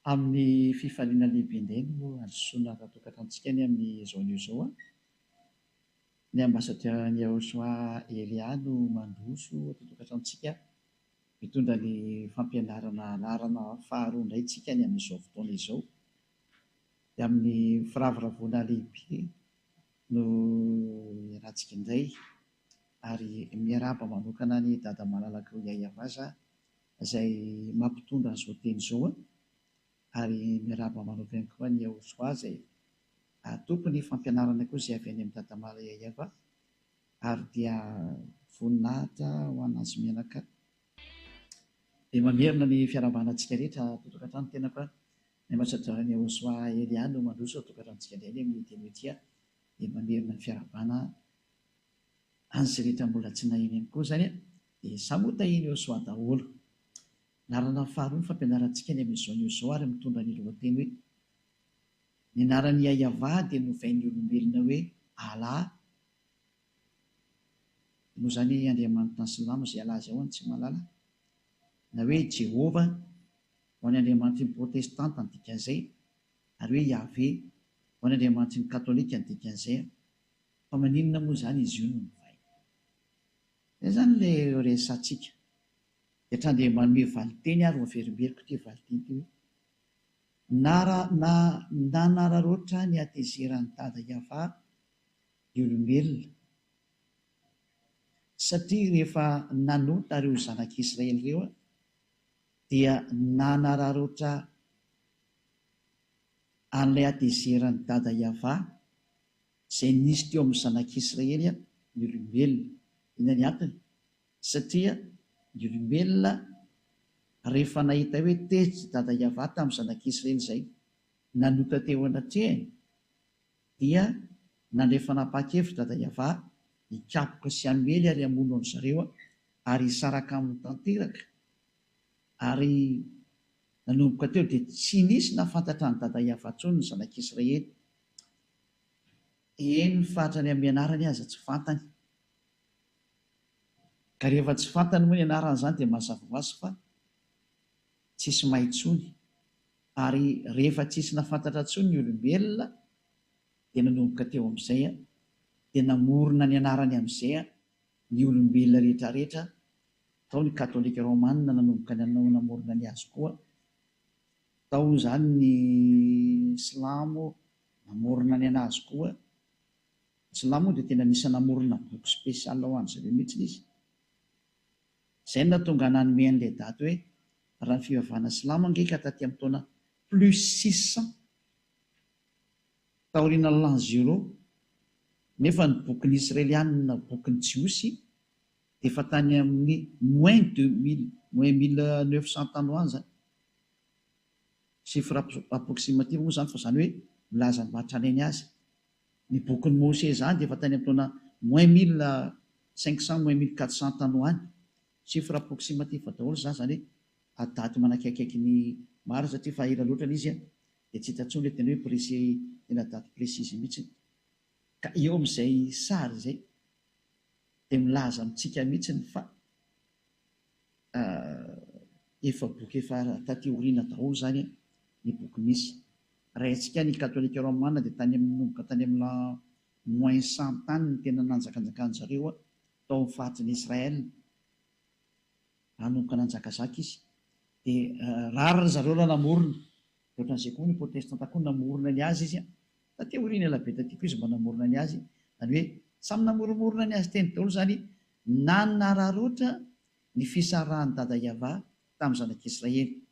Amin'ny fifaliana lehibe indray no azosoana rahatokatrantsika ny amin'izao anio izao a. Ny ambasadran'i Yahosoa Elia no mandroso atokatrantsika mitondra ny fampianarana anarana faharoa indray tsika ny amin'izao fotoana izao. Dia amin'ny firavoravoana lehibe no iarahantsika indray ary miarahaba manokana ny dada malalaka Yayavaza izay mampitondra an'izao teny izao ary miarahaba manokana koa ny Yahosoa izay tompony fampianarana koa izay avy any amin'ny dada mala Yayava ary dia voninahitra ho anazy menaka. Dia mamerina ny fiarahabanantsika rehetra totokatrano tena koa ny ambasadaran'i Yahosoa Elia no mandroso atokatrantsika indray ny amin'ny teny ety dia mamerina ny fiarahabana an'izay rehetra mbola tsy nahiny ihany koa izany dia samota iny Yahosoa daholo. Narana faharoa ny fampianarantsika ny amin'izao anio izao ary mitondra ny lohateny hoe ny anaran'i Yayava dia novain'ny olombelona hoe Allah. Noho izany Andriamanitra ny Silamo izay alaza ao any tsy malala na hoe Jehova ho any Andriamanitry ny protestanta ny dikan'izay ary hoe Yahve ho any Andriamanitry ny katolika ny dikan'izay. Fa maninona moa izany izy io no novaina? Izay izany ilay resatsika. Dia hatrany manome valiteny ary ho averimberiko ity valiteny ity hoe nanararoatra ny atezeran'ny dada Yava ny olombelona satria rehefa nanota ireo zanak'Israely ireo dia nanararoatra an'ilay atezeran'ny dada Yava izay nisy teo amin'ny zanak'Israely ny olombelona. Ina ny antony? Satria ny olombelona rehefa nahita hoe tezitra dada Yava tamin'ny zanak'Israely izay nanota teo anatrehany dia nandray fanapa-kevitra dada Yava hikapoka sy hamely ary hamono an' zareo ary hisaraka amin'ny tanteraka ary nanomboka teo dia tsy nisy nafantatra ny dada Yava intsony ny zanak'Israely. Eny fahatra ny amin'ny anarany aza tsy fantany. Ka rehefa tsy fantany moa ny anarany izany dia mazava ho azy fa tsisy mahay intsony. Ary rehefa tsisy nafantatra intsony ny olombelona dia nanomboka teo amin'izay dia namorona ny anarany amin'izay ny olombelona rehetra rehetra. Tao ny katolika romanina nanomboka namorona ny azy koa. Tao izany ny silamo namorona ny anazy koa. Silamo dia tena nisy namorona boky spesiala ho an'izareo mihitsy izy. Izay no nahatonga nanome an'ilay daty hoe raha ny fivavahana silamo angeika taty amin'ny taona +600 taoriana l'an 0 nefa ny boky ny Israelianina boky ny Jiosy dia efa tany amin'ny -1900 tany ho any zany. Chiffre approximative moa izany fa izany hoe milaza ny mahatranainy azy. Ny boky ny Mose izany dia efa tany amin'ny taona -1500 -1400 tany ho any. Chiffre approximative daholo izany hoe adaty manakaikaiky ny maro satria fa ela loatra izy dia tsy hita intsony ilay tena hoe précis tena daty précise mihitsy. Ka eo amin'izay sary izay dia milaza amintsika mihitsy fa efa boky efa taty aoriana daholo izany ny boky misy. Raha antsika ny katolika romanina dia tany nomboka tany amin'ny -100 tany ny tena nanjakanjakan'izareo tao amin'ny fahatry Israel. Nanomboka nanjakazaka izy dia rariny zareo raha namorona ohatran'izay koa ny protestanta koa namorona ny azy izy taty aoriana ela be taty koa izy mba namorona ny azy. Zany hoe samy namoromorona ny azy teny daholo izany nanararoatra ny fisarahan'ny dada Yava tamin'ny zanak'Israely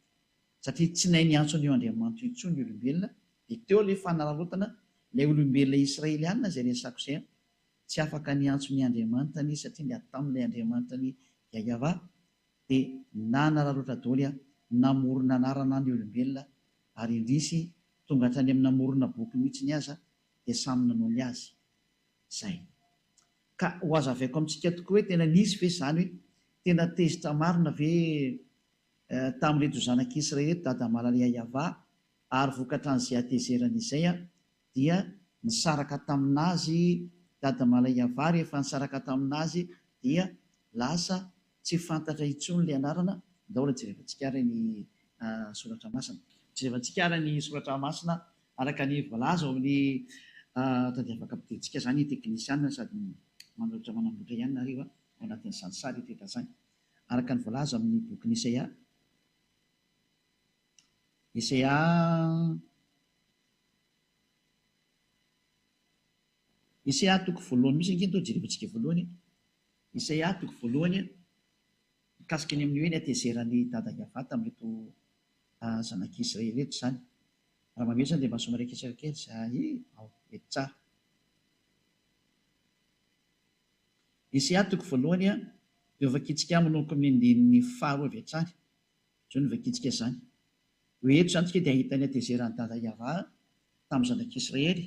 satria tsy nahay niantso an'io Andriamanitra intsony ny olombelona. Dia teo ilay fanararotana ilay olombelona Israelianina izay resako izay tsy afaka niantso ny Andriamanitra ny satria niady tamin'ilay Andriamanitra ny Yayava dia nanararoatra daholo namorona anarana ny olombelona ary indrisy tonga hatrany amin'ny namorona boky mihitsy ny aza dia samy nanao ny azy izay. Ka ho azavaiko amintsika tokoa hoe tena nisy ve izany hoe tena tezitra marina ve tamin'ireto zanak'Israely dada malala Yayava ary vokatran'izay atezerana izay dia nisaraka taminazy dada malala Yayava. Rehefa nisaraka taminazy dia lasa tsy fantatra intsony ilay anarana. Daholo jerevantsika ary ny soratra masina. jevantsika ara ny soratra masina araka ny voalaza ao amin'ny tady afaka ampidirintsika zany teknisiana sady manolotra manamboatra ihany nareo ao anatin'izany sary teta zany araka ny voalaza amin'ny bokin'ny Isaia toko voalohany misy angeny to jerevantsika voalohany Isaia toko voalohany mikasika ny amin'ny hoe ny atezeran'ny dada Yavata amin'reto zanak'Israely reto zany. Raha mamely zany dia mba somaraiketsakely zay ao mety tsara. Isaia toko voalohany dia vakitsika manoko amin'ny andinin'ny faharoa avy hatrany. Zao ny vakitsika zany. Hoe eto zany tsika dia ahitany atezeran'ny dada Yava tamin'ny zanak'Israely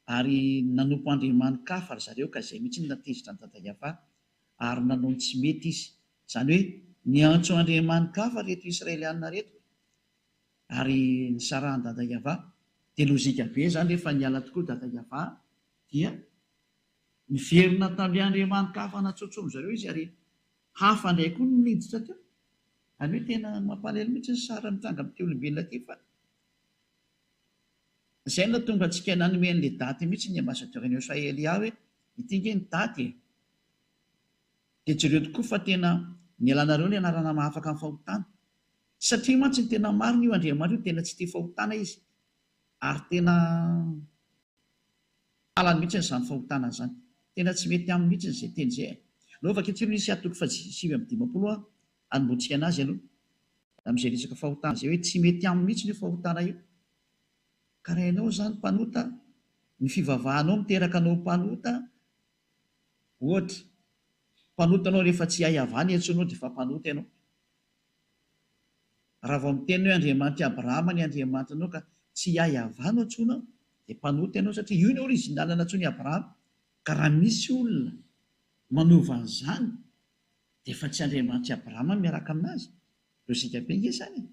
ary nanompo andriamanikafa ary zareo ka izay mihitsy natezitra ny dada Yava ary nanao tsy mety izy. Zany hoe niantso andriamanikafa reto Israelianina reto ary nisarahany dada Yava dia lozika be zany rehefa niala tokoa dada Yava dia miverina tamin'ny andriamanikafa natsotsomo zareo izy ary hafa indray koa no niditra teo. Any hoe tena mampalahelo mihitsy ny sara mitanga amin'ny teolombelona ty fa izay no tonga antsika nanome an'ilay daty mihitsy ny ambassadeur-ny Elia hoe ity nge ny daty dia jereo tokoa fa tena nialanareo ny anarana mahafaka amin'ny fahotana satria mantsy ny tena marina io Andriamanitra io tena tsy tia fahotana izy ary tena alany mihitsy n'izany fahotana zany tena tsy mety aminy mihitsy izay teny izay. Aloha vakitsy ny Isaia toko 7:20 anomboantsika anazy aloha amin'izay resaka fahotana izay hoe tsy mety aminy mihitsy io fahotana io. Ka raha ianao zany mpanota ny fivavahanao miteraka anao mpanota ohatra mpanotanao rehefa tsy hayavana iantsonao dia efa mpanota ianao. Raha vao miteny hoe Andriamanitra Abrahama ny Andriamanitra anao ka tsy hayavana antsonao dia mpanota ianao satria io ny orizinalina antsony Abrahama. Ka raha misy olona manova an'izany dia efa tsy Andriamanitra Abrahama miaraka aminazy. Lozika be nge zany.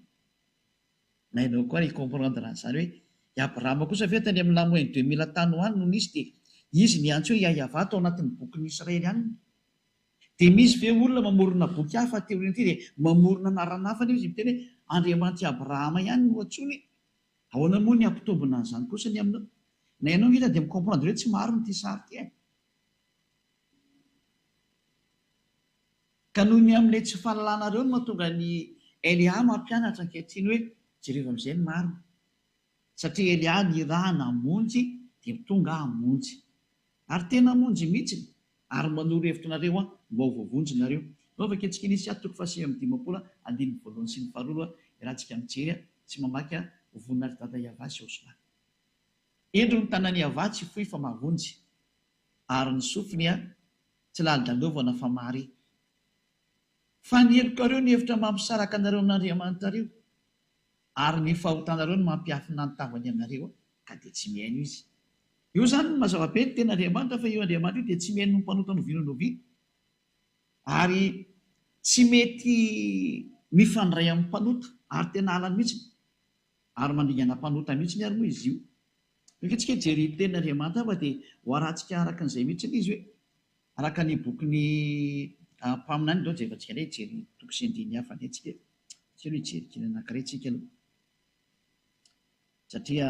Na ianao koa recomprendre an'izany hoe i Abrahama kosa ve tany amin'ny lamoiny 2000 tany ho any no nisy dia izy niantso hoe Yahava tao anatin'ny bokin'ny Israelianina. Dia misy ve olona mamorona boky hafa teoriana ity dia mamorona anarana hafa izy miteny hoe Andriamanitra Abrahama ihany no antsony. Ahoana moa ny ampitombona an'izany kosa ny aminao? Na ianao ngita dia micomprendre hoe tsy marina ity sary ity. Ka noho ny amin'ilay tsy fahalalànareo no mahatonga ny Elia mampianatra ankehitriny hoe jereo amin'izay ny marina. Satria Elia nirahana hamonjy dia tonga hamonjy. Ary tena hamonjy mihitsy ary manoro hevitra nareo mba ho voavonjy nareo. Nao vaketsika ny Isaia toko 7:20 andininy voalohany sy ny faharoa iarahantsika mijery tsy mamaky vonina ry dada Yava sy Osla. Endro ny tanany Yava tsy fohy fa mavonjy ary ny sofiny tsy lalidalaovana fa mary. Fa nieloka reo ny hevitra mampisaraka anareo amin'Andriamanitra reo ary ny fahotanareo no mampiafina ny tavany aminareo ka dia tsy mihaino izy. Io zany no mazava be ny tena Andriamanitra fa io Andriamanitra io dia tsy mihaino ny mpanota noviana noviana ary tsy mety mifandray amin'ny mpanota ary tena alany mihitsy ary mandingana mpanota mihitsy ny ary moa izy io. Nketsika jery tena Andriamanitra fa dia ho arantsika araka an'izay mihitsy izy hoe araka ny bokin'ny mpaminany dao jevantsika indray jery toko sy andiny hafa indray tsika tsy hoe jery kely anankiray tsika aloha satria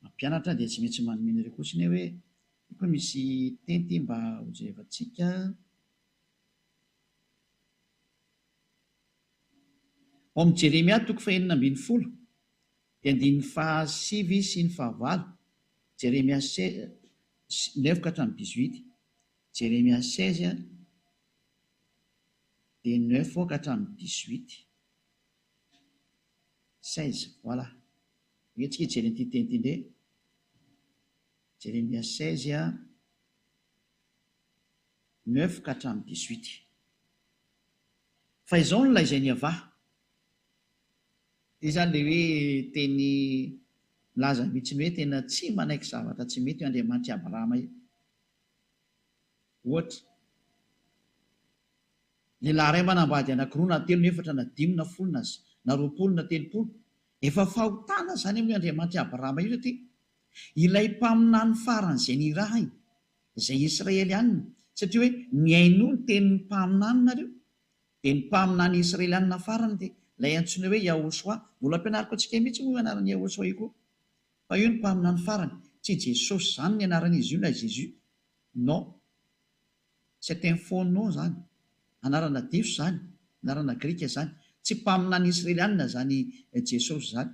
mampianatra dia tsy maintsy manome anareo kotsiny hoe koa misy tenty mba ho jevantsika. Ao amin'ny Jeremia toko 9:10 dia andininy 9 sy ny 9. Jeremia 9:18. Jeremia 16 dia 9:18. 16 voilà. Netsika jery an'ity teny ity indray. Jeremia 16 9:18. Fa izao no lazainy Yava. Dia izany ilay hoe teny milaza mihitsy hoe tena tsy manaiky zavatra tsy mety io Andriamanitra Abrahama io. Ohatra lehilahy iray manambady anankiroa na telo na efatra na dimy na folo na 20 na 30 efa fahotana zany amin'ny Andriamanitra Abrahama io satria ilay mpaminany faran'izay nirahany izay Israelianina satria hoe miaino ny tenin'ny mpaminany nareo dia ny mpaminany Israelianina farany dia ilay antsoina hoe Yahosoa. Mbola ampianariko antsika mihitsy moa anarany Yahosoa io koa. Fa io ny mpaminany farany. Tsy Jesosy zany ny anaran'izy io na Jésus. Non. C'est un faux nom zany. Anarana diso zany. Anarana grika zany. Tsy mpaminany Israelianina zany Jesosy zany.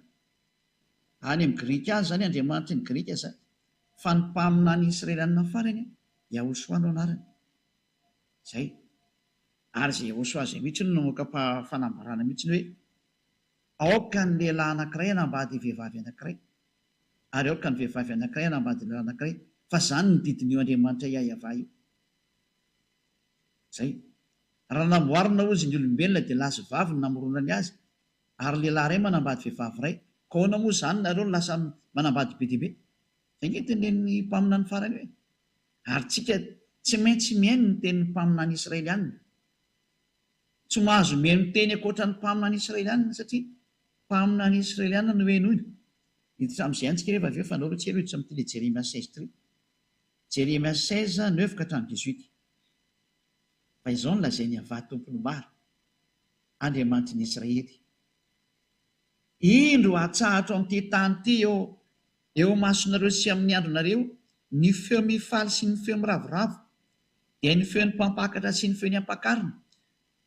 Any amin'ny grika any zany Andriamanitra ny grika zany. Fa ny mpaminany Israelianina farany Yahosoa no anarany. Zay. Ary izay Yahosoa zay mihitsy no namoaka fanambarana mihitsy hoe aoka ny lehilahy anankiray hanambady vehivavy anankiray, ary aoka ny vehivavy anankiray hanambady lehilahy anankiray, fa zany ny didin'io Andriamanitra Yahova io. Zay. Raha namboarina ozy ny olombelona dia lahy sy vavy no namoronany azy, ary lehilahy iray manambady vehivavy iray. Ka ahoana moa zany nareo no lasa manambady be dia be? Zay ny tenen'ny mpaminany farany hoe. Ary tsika tsy maintsy mihaino ny tenin'ny mpaminany Israelianina. Tsy mahazo mihaino teny ankoatra ny mpaminany Israelianina satria mpaminany Israelianina no henoina. Hiditra amin'izay antsika rehefa avy eo fanaovatsika aloha hiditra amin'ity Jeremia 16:3. Jeremia 16:9-18. Fa izao no lazainy Yahova tompony maro, Andriamanitry ny Israely. Indro atsahatra amin'ity tany ity eo masonareo sy amin'ny andronareo ny feo mifaly sy ny feo miravoravo, dia ny feon'ny mpampakatra sy ny feon'ny ampakarina.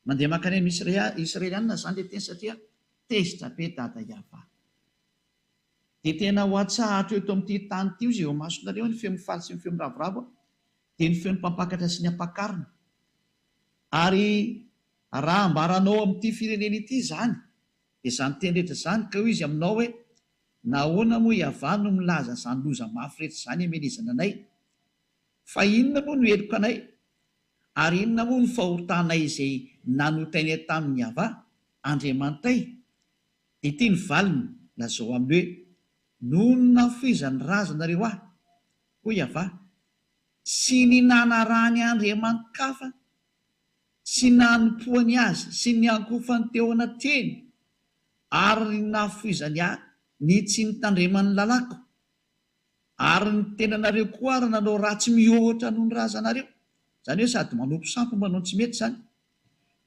Mandeha mankany amin'ny Israelianina zany le teny satria tezitra be dada Yahova. Dia tena ho atsahatra eto amin'ity tany ity izy eo masonareo ny feo mifaly sy ny feo miravoravo, dia ny feon'ny mpampakatra sy ny ampakarina. Ary raha ambaranao amin'ity firenena ity zany, dia zany teny rehetra zany ka hoy izy aminao hoe nahoana moa Yahova no milaza zany loza mafy rehetra zany hamelezana anay? Fa inona moa no heloka anay? Ary inona moa ny fahotanay izay nanotainay tamin'ny Yahova Andriamanitray? Dia ity ny valiny lazao amin'ny hoe noho ny nafoizany razanareo ahy, hoy Yahova, sy ny nanarahany andriamanikafa sy nanompoany azy sy ny ankofany teo anatreny, ary ny nafoizany ahy ny tsy nitandreman'ny lalako, ary ny tenanareo koa ary nanao ratsy mihoatra noho ny razanareo. Zany hoe sady manompo sampo manao tsy mety zany.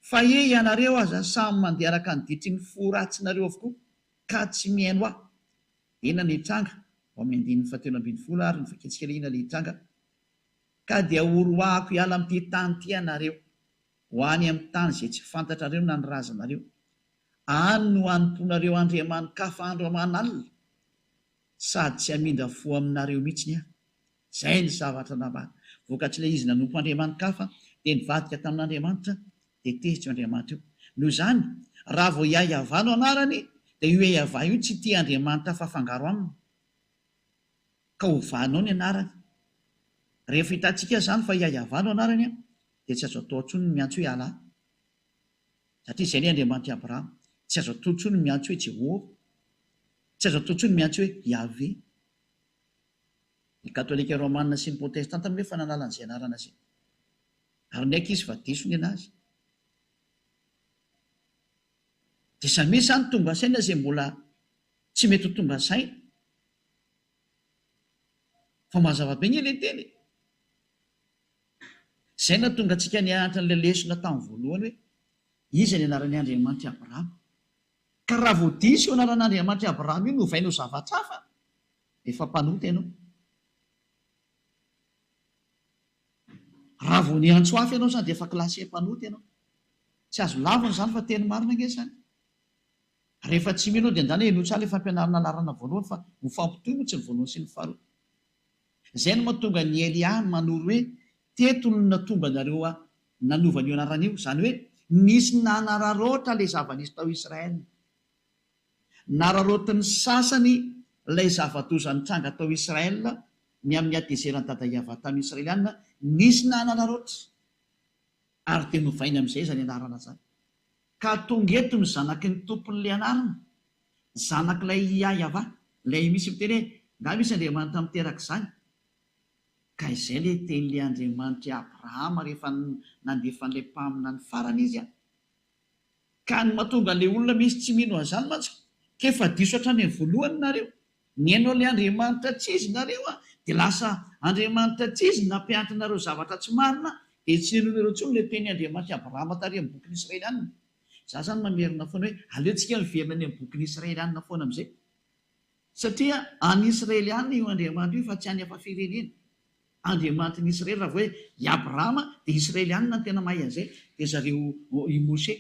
Fa ianareo aza samy mandeha araka ny ditry ny fo ratsinareo avokoa ka tsy mihaino ahy. Ina ny hitranga ao amin'ny 7:10 ary ny faketsika le ina le hitranga. Ka dia horoahako hiala amin'ity tany ity ianareo, ho any amin'ny tany izay tsy fantatrareo na ny razanareo. Any no hanomponareo andriamanikafa andro aman'alina, sady tsy hamindra fo aminareo mihitsy aho. Zay ny zavatra navahana. Vokatr'ilay izy nanompo andriamanikafa dia nivadika tamin'Andriamanitra dia tezitra io Andriamanitra io. Noho izany raha vao Yahova no anarany, dia io Yahova io tsy tia Andriamanitra fa fangaro aminy, ka hovanao ny anarany. Rehefa hitantsika zany fa Yahova no anarany dia tsy azo atao intsony ny miantso hoe Allah, satria izay ny Andriamanitra Abrahama. Tsy azo atao intsony ny miantso hoe Jehovah, tsy azo atao intsony ny miantso hoe Yahvé. Ny katolika romanina sy ny protestanta moa efa nanala an'izay anarana izay, ary ny aika izy fa diso ny anazy. Dia samy misy zany tonga saina izay mbola tsy mety ho tonga saina, fa mazava be ny ilay teny. Izay na tonga antsika nianatra n'ilay lesona tamin'ny voalohany hoe iza ny anaran'ny Andriamanitra Abrahama. Ka raha vao diso io anaran'Andriamanitra Abrahama io no ovainao zavatra hafa, efa mpanota ianao. Raha vao niantso hafa ianao zany dia efa klasy mpanota ianao. Tsy azo lavina zany fa teny marina nge zany. Rehefa tsy mino dia andany eno tsara ilay fampianarana larana voalohany fa ho fampitohy moa tsy ny voalohany sy ny faharoa. Izay no mahatonga ny Elia manoro hoe teto no natomba anareo nanovana io anarana io. Izany hoe nisy nanararoatra ilay zava-nisy tao Israel. Nararotin'ny sasany ilay zava-doza nitranga tao Israel ny amin'ny atezeran'ny dada Yahova tamin'ny Israelianina, nisy nanararoatra. Ary dia novaina amin'izay izany anarana zany. Ka tonga eto ny zanaky ny tompon'ilay anarana, zanak'ilay Yahova, ilay misy miteny hoe nga misy Andriamanitra miteraka izany. Ka izay ilay tenin'ilay Andriamanitra Abrahama rehefa nandefa an'ilay mpaminany farany izy. Ka ny mahatonga ilay olona misy tsy mino an'izany mantsy, kefa diso hatrany amin'ny voalohany nareo. Ny hainao ilay Andriamanitra tsy izy nareo dia lasa Andriamanitra tsy izy nampianatra nareo zavatra tsy marina, dia tsy nenonareo intsony ilay tenin'ny Andriamanitra Abrahama tary amin'ny bokin'ny Israelianina. Za zany mamerina foana hoe aleontsika miverina ny amin'ny bokin'ny Israelianina foana amin'izay. Satria any Israelianina io Andriamanitra io fa tsy any hafa firenena. Andriamanitr'i Israely raha hoe i Abrahama dia Israelianina no tena mahay an'izay, dia zareo i Mose.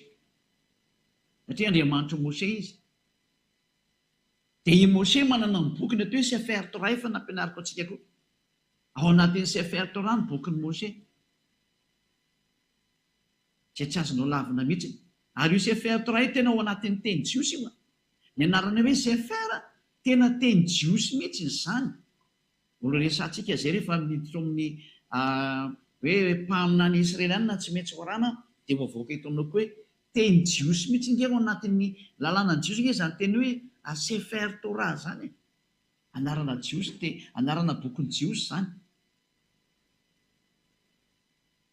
Satria Andriamanitra Mose izy. Dia i Mose manana ny bokiny atao hoe Sefer Torah efa nampianariko antsika koa. Ao anatin'ny Sefer Torah ny bokin'ny Mose. Tsy azonao lavina mihitsy. Ary io Sefer Torah tena ao anatin'ny teny jiosy io. Ny anarana hoe Sefer tena teny jiosy mihitsy izany. Olo resantsika izay rehefa miditra amin'ny hoe mpaminany Israelianina tsy maintsy orana dia voavoaka eto aminao koa hoe teny jiosy mihitsy nge ao anatin'ny lalàna jiosy nge izany teny hoe Sefer Torah zany. Anarana jiosy, anarana bokin'ny jiosy zany.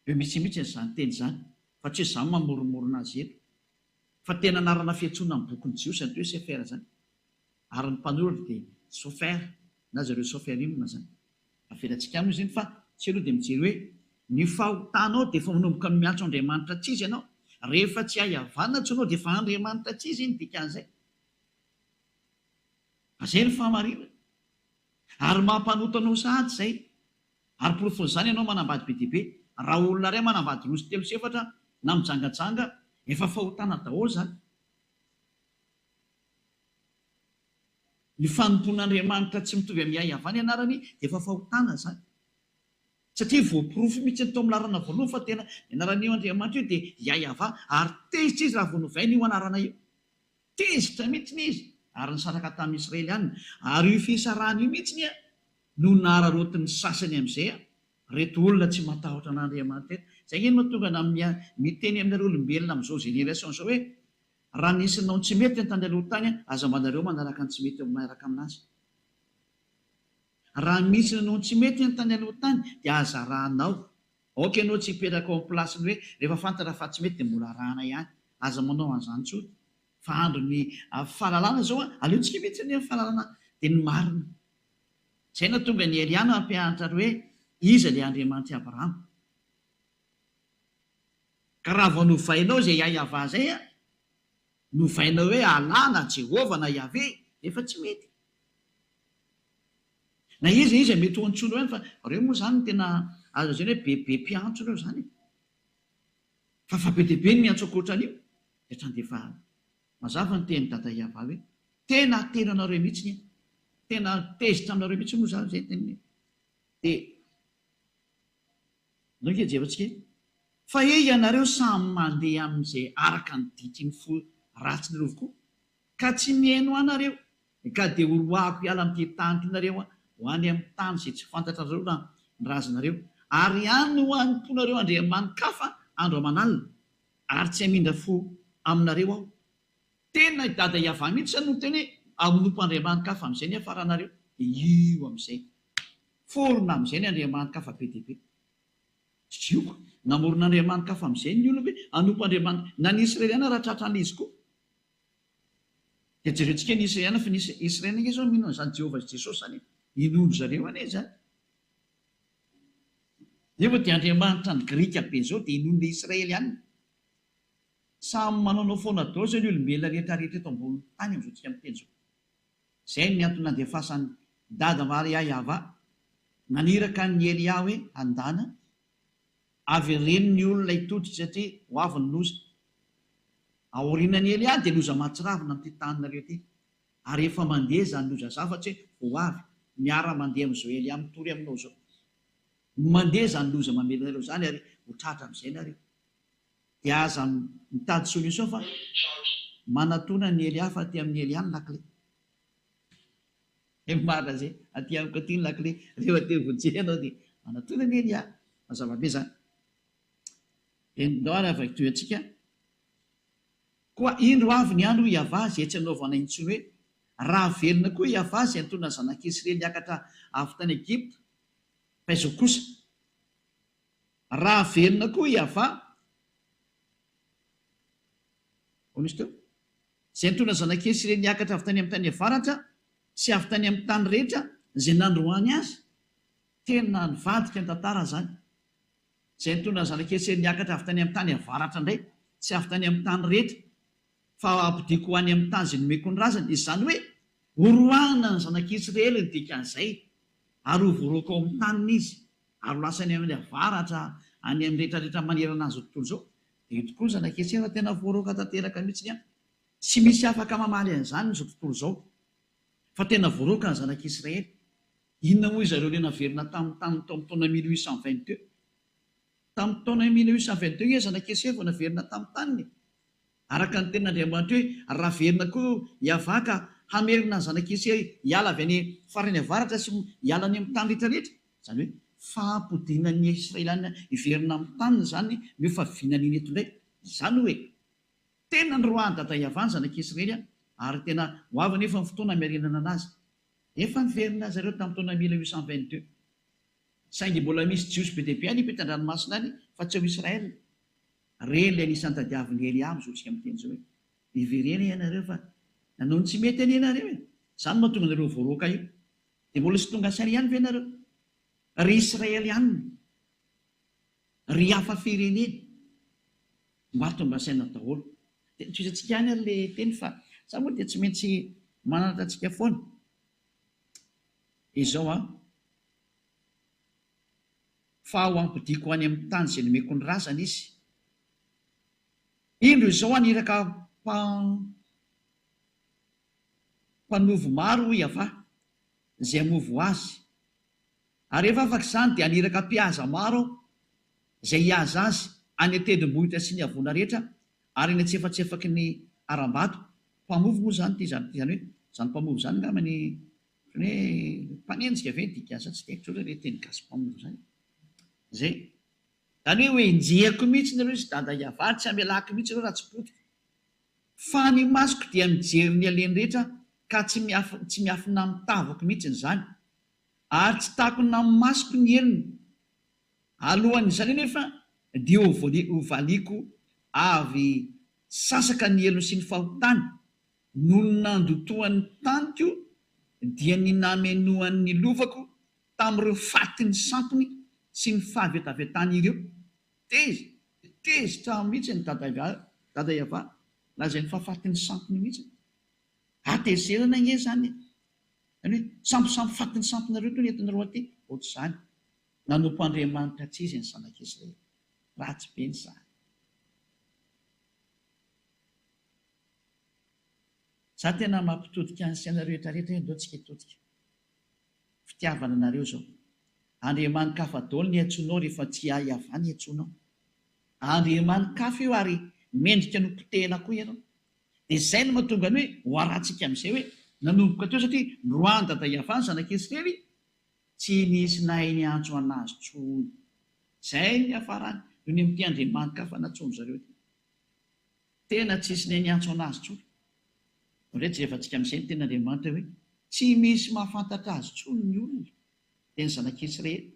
Eo mihitsy izany teny zany. Fa tsy izany mamoromorona azy eto. Fa tena anarana fiantsoana amin'ny bokin'ny jiosy ny hoe Sefer zany. Ary ny mpanoratra dia Sofer, na zareo Soferimina zany. Aferantsika aminy izy iny fa tsy aloha dia mijery hoe ny fahotanao dia efa manomboka miantso Andriamanitra tsy izy ianao. Rehefa tsy hahavanana tsy anao dia efa Andriamanitra tsy izy iny dikan'izay. Izay ny fahamarinana. Ary mampanotanao sahady izay. Ary porofon'izany ianao manambady be dia be. Raha olona iray manambady roa sy telo sy efatra na mijangajanga efa fahotana daholo zany. Ny fanompon'Andriamanitra tsy mitovy amin'ny hahavana ianarany dia efa fahotana zany. Satria voaporofo mihitsy ny tao amin'ny larana voalohany fa tena ianaran'io Andriamanitra io dia hiayava ary tezitra izy raha voanovaina io anarana io. Tezitra mihitsy izy ary nisaraka tamin'ny Israelianina. Ary io fisarahana io mihitsy no nahararotin'ny sasany amin'izay reto olona tsy matahotra an'Andriamanitra eto. Izay iny mahatonga miteny amin'ireo olombelona amin'izao génération izao hoe raha nisy nao tsy mety ny tany aloha tany aza manareo manaraka ny tsy mety miaraka aminazy. Raha misy nanao tsy mety ny tany aloha tany dia aza rahanao. Aoka ianao tsy hipetraka ao amin'ny plasiny hoe rehefa fantatra fa tsy mety dia mbola rahana ihany. Aza manao an'izany tsotra. Fa andro ny fahalalana zao aleontsika mihitsy ny fahalalana dia ny marina. Izay no tonga ny Eliana ampianatra hoe iza ilay Andriamanitra Abrahama. Ka raha vao novainao izay hahavana izay novainao hoe Allah na Jehova na Yahvé efa tsy mety. Na izy mety ho antsoina ihany fa reo moa zany tena azo izany hoe bebe mpiantso reo zany. Fa be dia be ny miantso ankoatran'io. Dia efa mazava ny teny dada Yahvé hoe tena tena anareo mihitsy tena tezitra aminareo mihitsy moa zany izay teny. Dia nonke jevantsika fa ianareo samy mandeha amin'izay araka ny ditiny fo ratsy nareo avokoa ka tsy mihaino anareo ka dia horoako hiala amin'ity tanitrareo ho any amin'ny tany izay tsy fantatra nareo na ny razanareo ary any ho anymponareo andriamanikafa andro aman'alina ary tsy hamindra fo aminareo aho. Tena dada Yahvé mihitsy no teny amin'nompo andriamanikafa amin'izay ny afaranareo dia io amin'izay forona amin'izay ny andriamanikafa be dia be. Sioka namoron'Andriamanikafa amin'izay ny olona hoe anompo Andriamanitra na ny Israeliana raha tratran'izy koa. Dia jerentsika ny Israeliana fa ny Israeliana nge zao mihinana izany Jehovah Jesosy zany inondro zareo ane zany. Nefa dia Andriamanitra ny Grika be zao dia inondro ny Israeliana. Samy manaonao foana daholo zao ny olombelona rehetrarehetra eto ambony tany amin'izao tsika miteny zao. Izay ny antony nandefasan'ny dada Maria Yahvé naniraka ny Elia hoe andana avy reny ny olona hitoditra satria ho avy ny loza. Aorianan'ny Elia dia loza mahatsiravina amin'ity taninareo ity. Ary efa mandeha izany loza zafatry ho avy miara mandeha amin'izao Elia mitory aminao zao. Mandeha izany loza mamelanareo zany ary ho tratra amin'izay nareo. Dia aza mitady solution fa manatona ny Elia fa aty amin'ny Elia ny lakile. Marina zay aty amiko aty ny lakile rehefa te vojery ianao dia manatona ny Elia. Mazava be zany. Endao ary avy toy-antsika koa indro avy ny andro Yahvé izay tsy hanaovana intsony hoe raha velona koa Yahvé izay nitondra ny zanak'Israely niakatra avy tany Egypta fa izao kosa raha velona koa Yahvé onisy teo izay nitondra ny zanak'Israely niakatra avy tany amin'ny tany avaratra sy avy tany amin'ny tany rehetra izay nandroany azy tena nivadika ny tantara zany. Izay nitondra ny zanak'Israely niakatra avy tany amin'ny tany avaratra indray sy avy tany amin'ny tany rehetra fa ampidiko ho any amin'ny tany izay nomeko ny razany. Izany hoe horoahana ny zanak'Israely ny dikan'izay ary ho voaroko ao amin'ny taniny izy ary ho lasany amin'ny avaratra any amin'ny rehetrarehetra manerana azy tontolo izao. Dia tokoa ny zanak'Israely fa tena voaroka tanteraka mihitsy any. Tsy misy afaka mamaly an'izany izao tontolo izao fa tena voaroka ny zanak'Israely. Inona moa izareo le naverina tamin'ny taona 1822? Tamin'ny taona 1822 izy zanak'Israely vao naverina tamin'ny taniny. Araka ny tenin'Andriamanitra hoe raha verina koa hiavaka hamerina ny zanak'Israely hiala avy any farany avaratra sy hiala any amin'ny tany rehetrarehetra. Izany hoe fampodinan'ny Israeliana hiverina amin'ny taniny zany mio fa vinan'iny eto indray. Izany hoe tena ny roahany dada hiavany zanak'Israely ary tena ho avy nefa ny fotoana miarinana anazy. Efa niverina zareo tamin'ny taona 1822. Saingy mbola misy jiosy be deaibe any ipetan-dranomasina any fa tsy ao Israely. Reny ilay anisan'ny tadiavin'ny Elia mizotsika amin'ny teny izao hoe iverena ianareo fa nanao ny tsy mety any ianareo e. Izany mahatonga anareo voaroaka io. Dia mbola sy tonga saina ihany ve ianareo? Ry Israely ihany, ry hafa firenena mbatomba saina daholo. Dia toizantsika ihany ilay teny fa sa moa dia tsy maintsy manaratra antsika foana. Izao fa ho ampidiko any amin'ny tany izay nomeko ny razana izy. Indro izao aniraka mpanovo maro hiava izay hamovo azy. Ary rehefa afaka izany dia aniraka mpihaza maro izay hihaza azy any an-tendrombohitra sy ny havoana rehetra ary ny antsefatsefaky ny aram-bato. Mpamovo moa zany izany hoe izany mpamovo izany ngamany hoe mpanenjika ve dikasa tsy haiko le teny gasy mpamovo zany. Zay. Izany hoe injehako mihitsy nareo izy dada hiavary tsy amelako mihitsy ireo raha tsy potika. Fa ny masoko dia mijery ny aleny rehetra ka tsy miafina mitavako mihitsy izany. Ary tsy takona amin'ny masoko ny eliny. Alohan'izany nefa dia ho valiko avy sasaka ny elony sy ny fahotany noho ny nandotoan'ny taniko dia ny namenoan'ny lovako tamin'ireo fatin'ny sampony sy ny fahavetavetany ireo. Tezitra mihitsy ny dada hiava lazay ny fahafatin'ny sampony mihitsy. Atezerana nge zany. Izany hoe samposampy fatin'ny sampinareo toy ny entinareo aty. Ohatr'izany nanompo Andriamanitra tsy izy ny zanak'Israely. Ratsy be ny zany. Za tena mampitodika ny saina rehetrarehetra ndao tsika hitodika. Fitiavana anareo zao. Andriamanitra hafa daholo ny antsoinao rehefa tsy hiavany antsoinao. Andriamanitra hafa io ary mendrika nopotehana koa ianao. Dia izay no mahatonga ny hoe ho arantsika amin'izay hoe nanomboka teo satria roany dada hiavany zanak'Israely tsy nisy nahay ny antso anazy tsony. Izay ny hafarany noho ny amin'ity Andriamanitra hafa natsono zareo ty. Tena tsisy nahay ny antso anazy tsony. Ohatry jerefantsika amin'izay ny ten'Andriamanitra hoe tsy misy mahafantatra azy tsony ny olona dia ny zanak'Israely.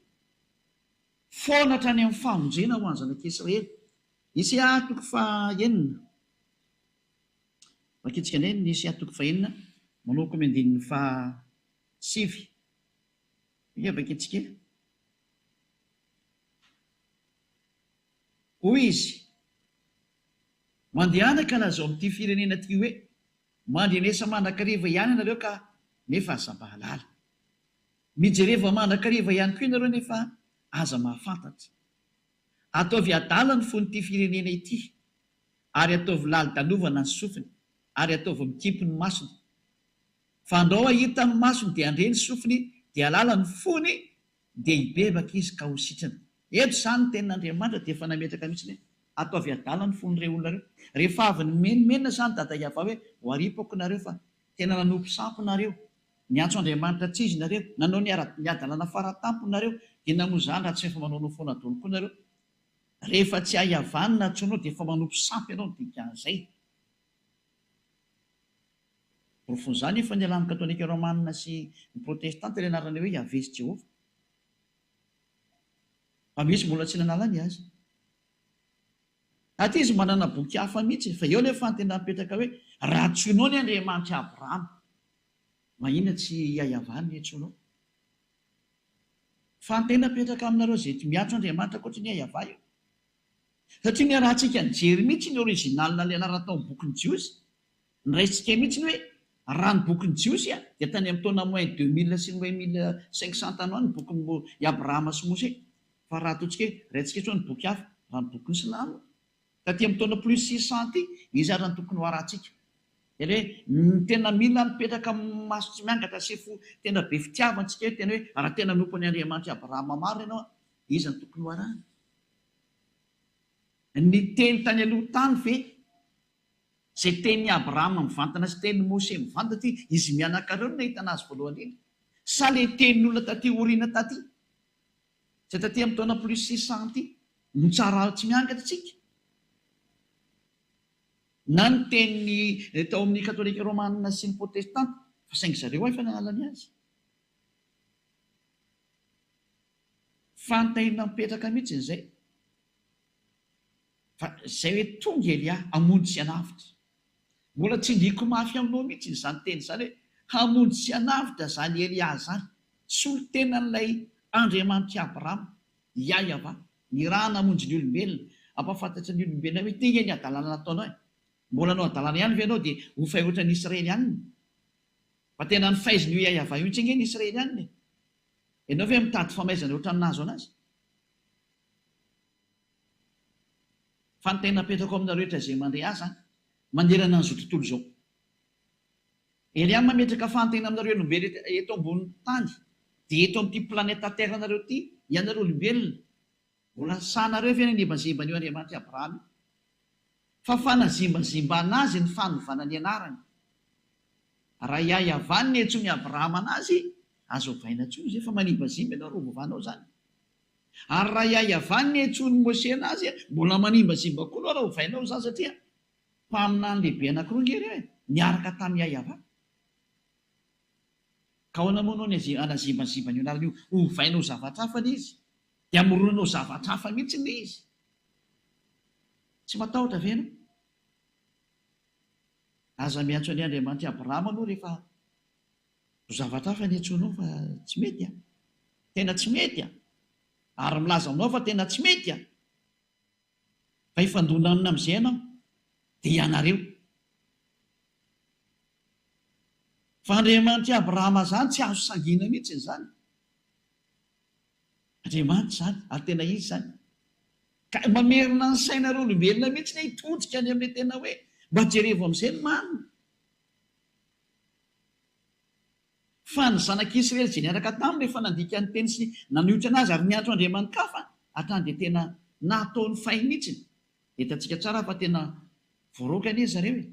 Foana hatrany amin'ny famonjena ho an'ny zanak'Israely. Isaia 9:9. Vakitsika indray ny Isaia 9:9 manao ny andininy 7. Ia vakitsika. Hoy izy, mandehanaka lazao amin'ity firenena ity hoe mandrenesa mandrakariva ihany ianareo ka nefa aza mahalala. Mijereva mandrakariva ihany koa ianareo nefa aza mahafantatra. Ataovy adala ny fon'ity firenena ity ary ataovy lali-dalovana ny sofiny ary ataovy mikipy ny masony. Fa andao ahita ny masony dia andreny sofiny dia alala ny fony dia hibebaka izy ka ho sitrana. Eto izany tenin'Andriamanitra dia efa nametraka mihitsy ataovy adala ny fon'ireo olona reo. Rehefa avy ny menimenina izany dada hiava hoe ho aripako nareo fa tena nanompo sampo nareo. Niantso Andriamanitra tsy izy nareo. Nanao ny adalana faratampo nareo. Dia namoa izany raha tsy efa manao foana daholo koa nareo. Rehefa tsy hahiavany na tsonao dia efa manompo sampy ianao ny dikan'izay. Rofon'izany efa ny alamy katolika romanina sy ny protestanta ilay anarany hoe Yavé sy Jehovah. Fa misy mbola tsy nanalany azy. Aty izy manana boky hafa mihitsy fa eo ilay fantena mipetraka hoe raha tsoinao ny Andriamanitra Abrahama, mahina tsy hahiavany ny antsoinao. Fantena mipetraka aminareo izay miantso Andriamanitra ankoatra ny hahiava io. Satria ny rahantsika nijery mihitsy ny originalina ilay anarana tao amin'ny bokin'ny Jiosy Niraisika mihitsy ny hoe raha ny bokin'ny Jiosy dia tany amin'ny taona moins 2000 sy moins 1500 tany any ny bokin'ny Abrahama sy Mose. Fa raha ataontsika hoe raintsika eto ny boky hafa raha ny bokin'ny Silamo taty amin'ny taona plus 600 izy ary ny tokony ho harantsika. Dia hoe tena mila mipetraka maso tsy miangatra sy tena be fitiavantsika hoe tena hoe raha tena nompon'ny Andriamanitra Abrahama maro ianao izy ny tokony ho arahana. Ny teny tany aloha tany ve izay teny Abrahama mivantana sy teny Mose mivantana ty izy mianakareo no nahita anazy voalohany indrindra sa le tenin'olona taty oriana taty izay taty amin'ny taona plus 600 no tsara tsy miangatra tsika, na ny teny tao amin'ny katolika romanina sy ny protestanta fa saingy zareo efa nanalany azy. Fantahina mipetraka mihitsy izay fa izay hoe tonga Elia hamonjy sy hanavitra. Mbola tsy ndiko mafy aminao mihitsy izany teny izany hoe hamonjy sy hanavitra zany Elia zany, solo tenan'ilay Andriamanitra Abrahama Yahva ny raha namonjy ny olombelona, ampafantatra ny olombelona hoe ty ny adalana nataonao. Mbola anao adalana ihany ve ianao dia ho fay ohatran'ny Israely ihany? Fa tena ny faiziny io Yahva io tsy nge ny Israely ihany. Ianao ve mitady famaizana ohatran'ny nazo anazy? Fa ny tena petrako aminareo rehetra izay mandray azy manerana an'izao tontolo izao. Ery any mametraka fantena aminareo olombelona eto ambonin'ny tany dia eto amin'ity planeta Terre nareo ity ianareo olombelona. Mbola sahanareo ve nibazimba io Andriamanitra Abrahama? Fa fanazimbazimba anazy ny fanovana ny anarany. Raha Yahva ny netsony Abrahama anazy azo vaina tsony izy efa manimbazimba ianao rovovanao zany. Ary raha Yahva ny netsony Mose anazy mbola manimbazimba koa anao raha hovainao zany satria mpaminany lehibe anankiroa ngery hoe niaraka tamin'ny Yahva. Ka ahoana moa anao ny anazimbazimba ny anarany io hovainao zavatra hafa izy dia amoronanao zavatra hafa mihitsy ny izy. Tsy matahotra ve ianao? Aza miantso any Andriamanitra Abrahama aloha rehefa zavatra hafa ny antsoinao fa tsy mety tena tsy mety ary milaza aminao fa tena tsy mety fa ifandonana amin'izay ianao dia ianareo. Fa Andriamanitra Abrahama zany tsy azo sangina mihitsy zany. Andriamanitra zany ary tena izy zany. Ka mamerina ny sainareo olombelona mihitsy ny hitodika any amin'ilay tena hoe mba jerevo amin'izay ny manina. Fa ny zanak'Israely izay niaraka taminy rehefa nandika ny teny sy naniotra anazy ary niantso Andriamanitra kafa hatrany dia tena nataony fay mihitsy. Hitantsika tsara fa tena voaroka anie zareo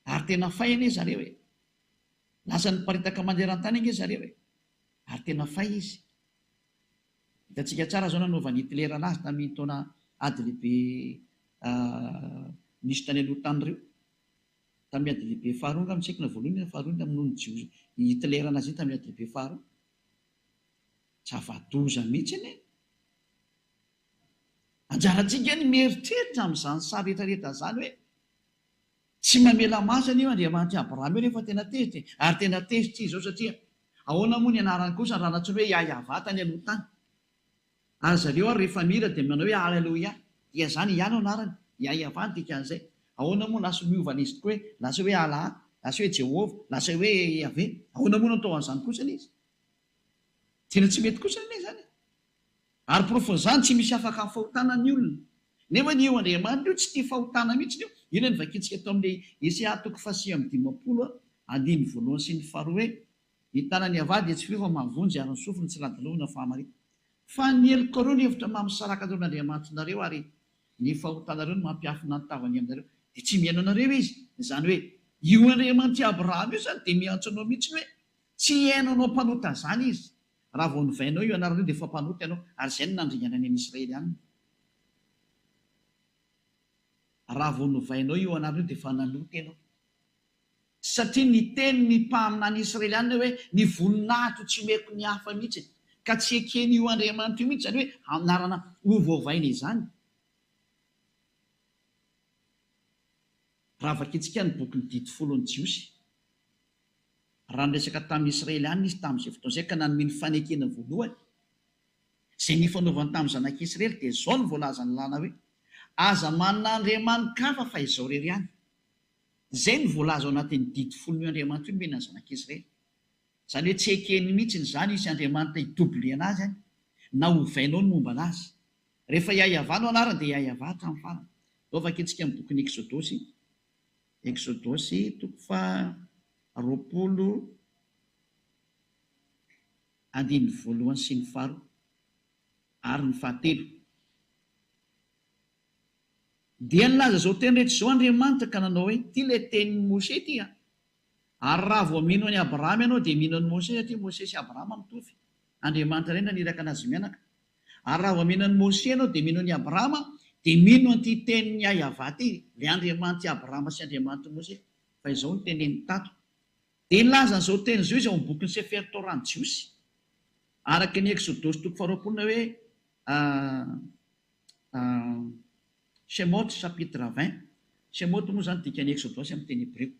ary tena fay anie zareo lasa ny paritaka manderan-tany anie zareo ary tena fay izy. Hitantsika tsara zao nanaovany Hitler anazy tamin'ny taona ady lehibe nisy tany aloha tany ireo tamin'ny ady lehibe faharoa amin'ny tsaikina voalohany na faharoa tamin'ny Jiosy Hitler anazy iny tamin'ny ady lehibe faharoa. Zava-doza mihitsy anie. Anjarantsika ny mieritreritra amin'izany sary rehetrarehetra zany hoe tsy mamela masana io Andriamanitra Abrahama io rehefa tena tezitra ary tena tezitra izy zao satria ahoana moa ny anarany kosa raha natsoina hoe Yahva tany aloha tany. Ary zareo ary rehefa mira dia manao hoe Alleluia dia zany ihany anarany Yahva ny dikan'izay. Ahoana moa lasa miovana izy tokoa hoe lasa hoe Allah, lasa hoe Jehova, lasa hoe Yahvé. Ahoana moa natao an'izany kosa izy? Tena tsy mety kosa ilay zany. Ary profezany tsy misy afaka amin'ny fahotanany olona. Nefa ny eo Andriamanitra io tsy tia fahotana mihitsy io. Io ny vakintsika tao amin'ilay Esaia toko 150 andiny voalohany sy ny faharoa hoe ny tanany avady dia tsy fio fa mavonjy ary ny sofiny tsy ladilovina fahamarita. Fa ny heliko ireo ny hevitra mamosaraka taon'Andriamanitra nareo ary ny fahotanareo no mampiafina ny tavany aminareo dia tsy mihaino anareo izy. Izany hoe io Andriamanitra Abrahama io zany dia miantso anao mihitsy hoe tsy haino anao mpanota zany izy. Raha vao novainao io anarany io dia efa mpanota ianao ary izay no nandringana any Israely ihany. Raha vao novainao io anarany io dia efa nanota ianao. Satria ny teny ny mpaminany Israely ihany hoe ny voninahitro tsy meko ny hafa mihitsy ka tsy ekeny io Andriamanitra io mihitsy zany hoe anarana hovaovaina izany. Raha vakintsika ny boky ny dity folon'ny Jiosy. Raha niresaka tamin'ny Israely ihany izy tamin'izay fotoana izay ka nanome ny fanekena voalohany. Izay nifanaovany tamin'ny zanak'Israely dia izao ny voalaza ny lana hoe aza manana andriamanitra hafa fa izao irery ihany. zay ny voalaza ao anatin'ny didy folo ny Andriamanitra io mena zanak'Israely. Zany hoe tsy ekeny mihitsy zany isy Andriamanitra hitobily anazy any na hovainao ny momba anazy. Rehefa iaiavanao anarany dia iaiava hatramin'ny farany. Ataovaka itsika amin'ny bokin'ny Exodosy toko fa 20:1 sy ny 4 ary ny 7. Dia nilaza zao teny rehetra zao Andriamanitra ka nanao hoe ty le tenin'ny Mose ty a. Ary raha vao mino any Abrahama ianao dia mino any Mose satria Mose sy Abrahama mitovy. Andriamanitra ray naniraka anazy mianaka. Ary raha vao mino any Mose ianao dia mino any Abrahama dia mino an'ity tenin'ny Yahva ty, le Andriamanitra Abrahama sy Andriamanitra Mose. Fa izao ny tenen'ny tato. Dia nilaza an'izao teny izao izy ao amin'ny bokin'ny Sefer Torah Jiosy. Araka ny Exodosy toko 20 hoe Shemot chapitre 20. Shemot moa zany dikany Exodosy amin'ny teny Hébreu.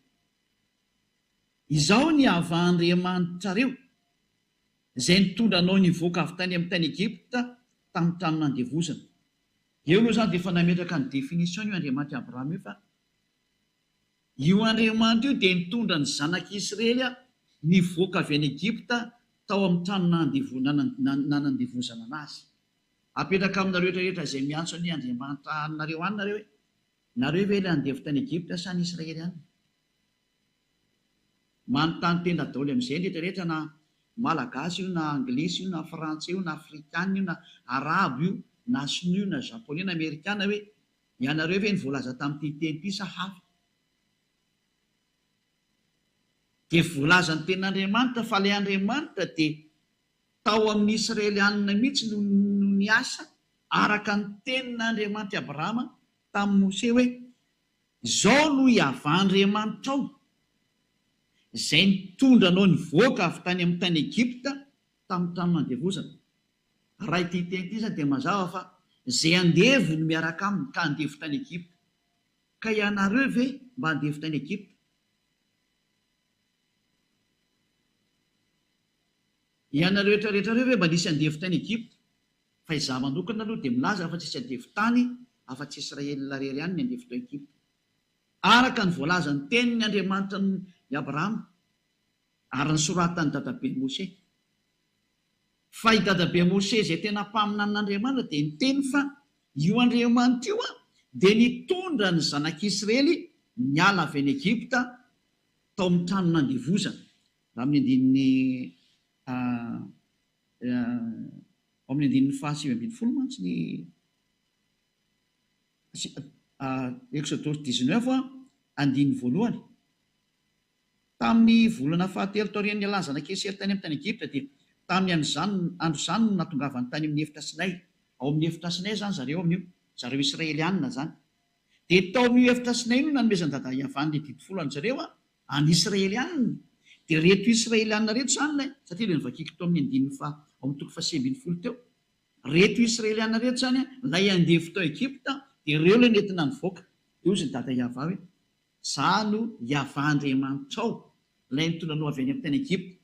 Izao ny hava-Andriamanitrareo izay nitondra anao nivoaka avy tany amin'ny tany Egypta tamin'ny trano nandevozana. Eo aloha zany dia efa nametraka ny définition io Andriamanitra Abrahama io fa io Andriamanitra io dia nitondra ny zanak'Israely nivoaka avy any Egypta tao amin'ny trano nandevozana anazy. Apetraka aminareo rehetra izay miantso ny Andriamanitra anareo any nareo hoe nareo ve ilay andevy tany Egypta sa ny Israely any? Manontany tena daholo amin'izay rehetrarehetra na malagasy io na anglisy io na frantsay io na afrikana io na arabo io na sinoa io na japonais na amerikana hoe ianareo ve ny voalaza tamin'ity teny ity sa hafa? Dia voalaza ny ten'Andriamanitra fa ilay Andriamanitra dia tao amin'ny Israelianina mihitsy no niasa araka ny tenin'Andriamanitra Abrahama tamin'ny Mose hoe izao no hiava-Andriamanitra ao izay nitondra anao nivoaka avy tany amin'ny tany Egypta tamin'ny trano nandevozana. Raha ity teny ity zany dia mazava fa izay andevy no miaraka aminy ka andevy tany Egypta. Ka ianareo ve mba andevy tany Egypta? Ianareo rehetrarehetrareo ve mba nisy andevy tany Egypta? Fa izaho manokana aloha dia milaza fa tsisy andevy tany afa-tsy Israelina rery ihany ny andevy tao Egypta. Araka ny voalaza ny tenin'ny Andriamanitra ny Abrahama ary ny soratany dadabe Mose. Fa i dadabe Mose izay tena mpaminany n'Andriamanitra dia niteny fa io Andriamanitra io dia nitondra ny zanak'Israely niala avy any Egypta tao amin'ny trano nandevozana. Raha amin'ny andininy 7:20 mantsy ny Exodosy 19 andiny voalohany. Tamin'ny volana fahatelo taorian'ny ialany zanak'Israely tany amin'ny tany Egypta dia tamin'ny andro zany no natongavany tany amin'ny efitra Sinay. Ao amin'ny efitra Sinay zany zareo amin'io, zareo Israelianina zany. Dia tao amin'io efitra Sinay no nanomezany dada Yavan'ny didy folo any zareo any Israelianina. Dia reto Israelianina reto zany satria ilay nivakiko tao amin'ny andininy fa ao amin'ny toko fa 9 teo. Reto Israelianina reto zany lay andevy tao Egypta dia ireo ilay nentina nivoaka. Io izy ny dada Yahva hoe izaho no Yahva Andriamanitra ao ilay nitondra anao avy any amin'ny tany Egypta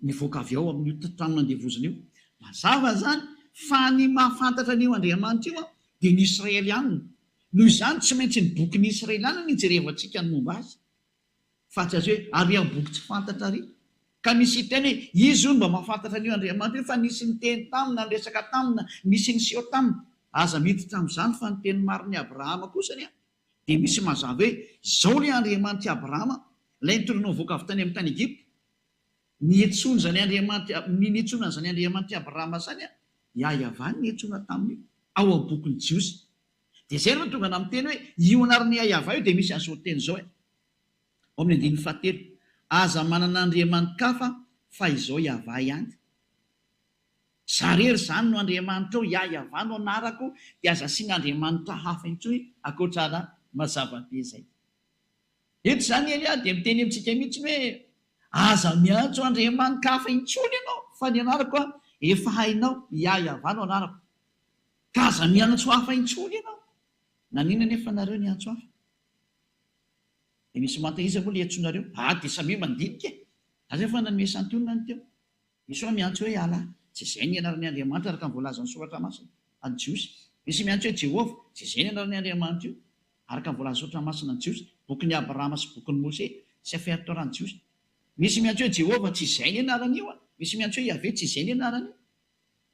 nivoaka avy ao amin'io trano nandevozana io. Mazava zany fa ny mahafantatra an'io Andriamanitra io dia ny Israelianina. Noho izany tsy maintsy ny bokin'ny Israelianina ny jerevantsika ny momba azy. Fa tsy azy hoe ary amin'ny boky tsy fantatra ary. Ka misy teny hoe izy io mba mahafantatra an'io Andriamanitra io fa nisy ny teny tamina, ny resaka tamina, nisy ny seho tamina. Aza miditra amin'izany fa ny teny marin'ny Abrahama kosa dia misy mazava hoe izao ilay Andriamanitra Abrahama ilay nitondra nivoaka avy tany amin'ny tany Egypta. Nietsona zany Andriamanitra, nietsona zany Andriamanitra Abrahama zany Yahva nietsona taminy ao amin'ny bokin'ny Jiosy. Dia izay no tonga amin'ny teny hoe io anaran'ny Yahva io dia misy an'izao teny izao ao amin'ny andininy 7. Aza manana Andriamanitra hafa fa izao Yahva ihany. Zarery zany no Andriamanitra ao Yahva no anarako dia aza asiana Andriamanitra hafa intsony ankoatrana mazava be izay. Eto zany Elia dia miteny amintsika mihitsy hoe aza miantso Andriamanitra hafa intsony ianao fa ny anarako efa hainao Yahva no anarako. Ka aza miantso hafa intsony ianao. Nanina nefa nareo ny antso hafa? Dia misy mantaiza moa ilay antsonareo? Dia samy mandinika. Aza efa nanome santionina ny teo. Misy hoe miantso hoe ala. Tsy izay ny anaran'ny Andriamanitra araka ny voalaza ny soratra masina any Jiosy. Misy miantso hoe Jehovah. Tsy izay ny anaran'ny Andriamanitra io araka ny voalaza ny soratra masina any Jiosy. boky ny Abrahama sy boky ny Mose sy afiatoran'ny Jiosy. Misy miantso hoe Jehovah tsy izay ny anarany io, misy miantso hoe Yahvé tsy izay ny anarany io.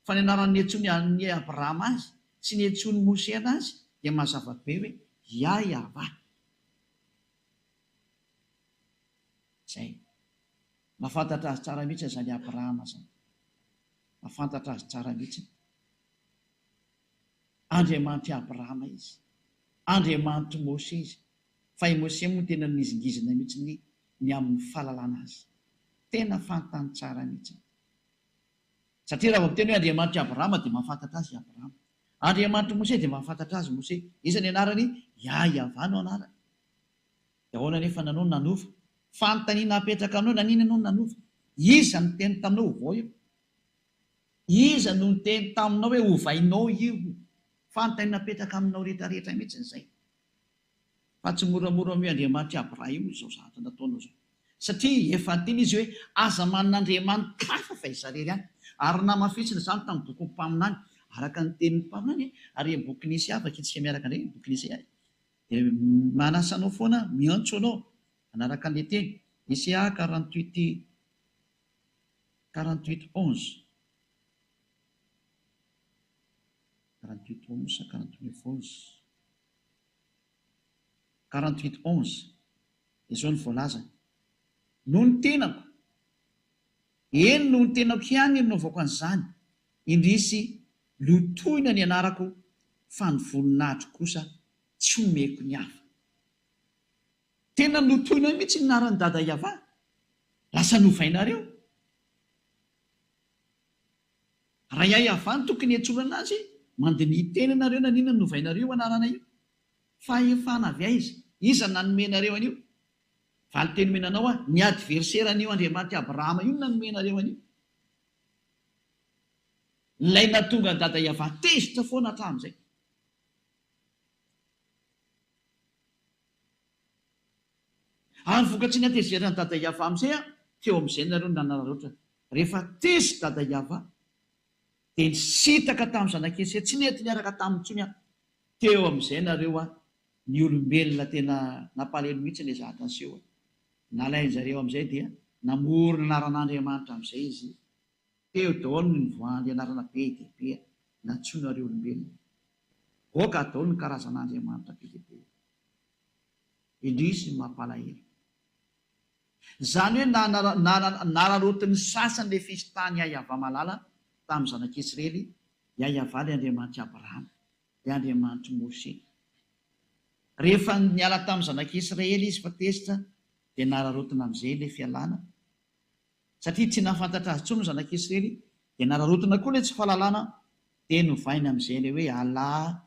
Fa ny anarany niantsony ny Abrahama azy sy niantsony Mose anazy dia mazava be hoe Yahveh. Zay. Mahafantatra azy tsara mihitsy zany Abrahama zany. Mahafantatra azy tsara mihitsy. Andriamanitra Abrahama izy. Andriamanitra Mose izy. Fa i Mose moa tena nizingizina mihitsy ny amin'ny fahalalana azy. Tena fantany tsara mihitsy. Satria raha miteny hoe Andriamanitra Abrahama dia mahafantatra azy Abrahama. Andriamanitra Mose dia mahafantatra azy Mose. Iza ny anarany? Yahveh no anarany. Dia ahoana nefa nanao nanova? Fanontaniana apetraka anao nanina anao nanova? Iza no teny taminao vao io? Iza no teny taminao hoe hovainao io? Fanontaniana apetraka aminao rehetrarehetra mihitsy izay. Fa tsy moramora hoe Andriamanitra Abrahama izao zavatra nataonao izao. Satria efa teny izy hoe aza manan'Andriamanitra kafa fa izareo ihany. Ary namafisina izany tamin'ny boky ny mpaminany, araka ny tenin'ny mpaminany, ary boky nisy afaka itsika miaraka indray boky nisy ahy. Dia manasanao foana miantso anao anaraka an'ilay teny. Isaiah 48:11. 48:11 sa 49:11. 48:11 izao ny voalaza. No ny tenako, eny no ny tenako ihany no vaoko an'izany, indrisy lotoina ny anarako, fa ny voninahitro kosa tsy omeko ny hafa. Tena lotoina mihitsy ny anaran'ny dada Yahveh. Lasa novainareo. Raha Yahveh no tokony hiantsorana azy, mandinihy teny ianareo nanina novainareo anarana io. Fa efana avy aiza? Iza nanomenareo an'io? Valy teny menanao a ny adverseran'io Andriamanitra Abrahama io nanomenareo an'io. Ilay natonga dada Yahveh tezitra foana hatramin'izay. Ary vokatry ny atezerana dada Yahveh amin'izay a, teo amin'izay nareo nanararoatra. Rehefa tezitra dada Yahveh dia nisitaka tamin'ny zanak'Esy, tsy nety niaraka tamin'ny tsony a. Teo amin'izay nareo a ny olombelona tena nampalahelo mihitsy ilay zavatra niseho. Nalain'izareo amin'izay dia namorona anaran'Andriamanitra amin'izay izy. Teo daholo ny nivoahan'ny anarana be dia be natsoinareo olombelona. Oka daholo ny karazan'Andriamanitra be dia be. Indrisy mampalahelo. Izany hoe nararotiny sasany ilay fisitany Yahveh malala tamin'ny zanak'Israely, Yahveh ilay Andriamanitra Abrahama, ilay Andriamanitra Mose. Rehefa niala tamin'ny zanak'Israely izy fa tezitra dia nararotina amin'izay ilay fialana. Satria tsy nahafantatra azy intsony ny zanak'Israely, dia nararotina koa ilay tsy fahalalana, dia novaina amin'izay ilay hoe Allah,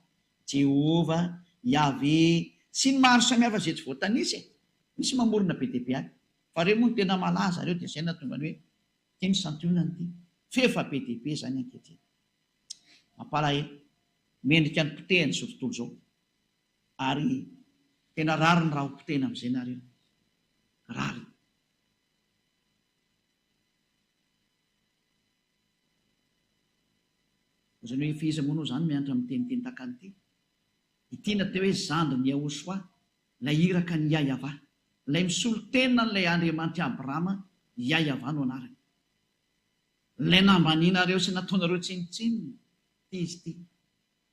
Jehovah, Yahvé sy ny maro samihafa izay tsy voatanisa. Misy mamorona be dia be any. Fa reo moa no tena malaza reo dia izay nahatonga ny hoe tiany santionany ity. Fefa be dia be izany ankehitriny. Mampalahelo. Mendrika ny potehany izao tontolo izao. Ary tena rary ny raha ho potehina amin'izay nareo. Rary. Izany hoe fiza moa zany mianatra amin'ny teniteny takan'ity. Ity natao hoe zandry ny Yahoshua, ilay iraka ny Yahveh, ilay misolo tena n'ilay Andriamanitra Abrahama, Yahveh no anarany. Ilay nambaninareo sy nataonareo tsinitsininy, ity izy ity.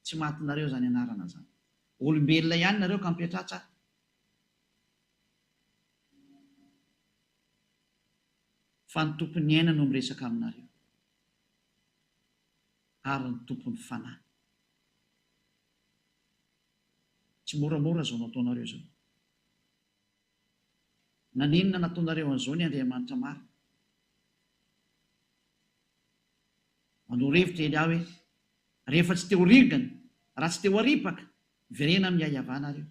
Tsy matinareo zany anarana zany. Olombelona ihany nareo ka mipetratra. Fa ny tompony aina no miresaka aminareo. Ary ny tompony fanahy. Tsy moramora zao nataonareo zao. Naninona nataonareo an'izao ny Andriamanitra maro? Manao revitra ely aho hoe rehefa tsy teo rigana, raha tsy teo aripaka, verena amin'ny Yahveh nareo.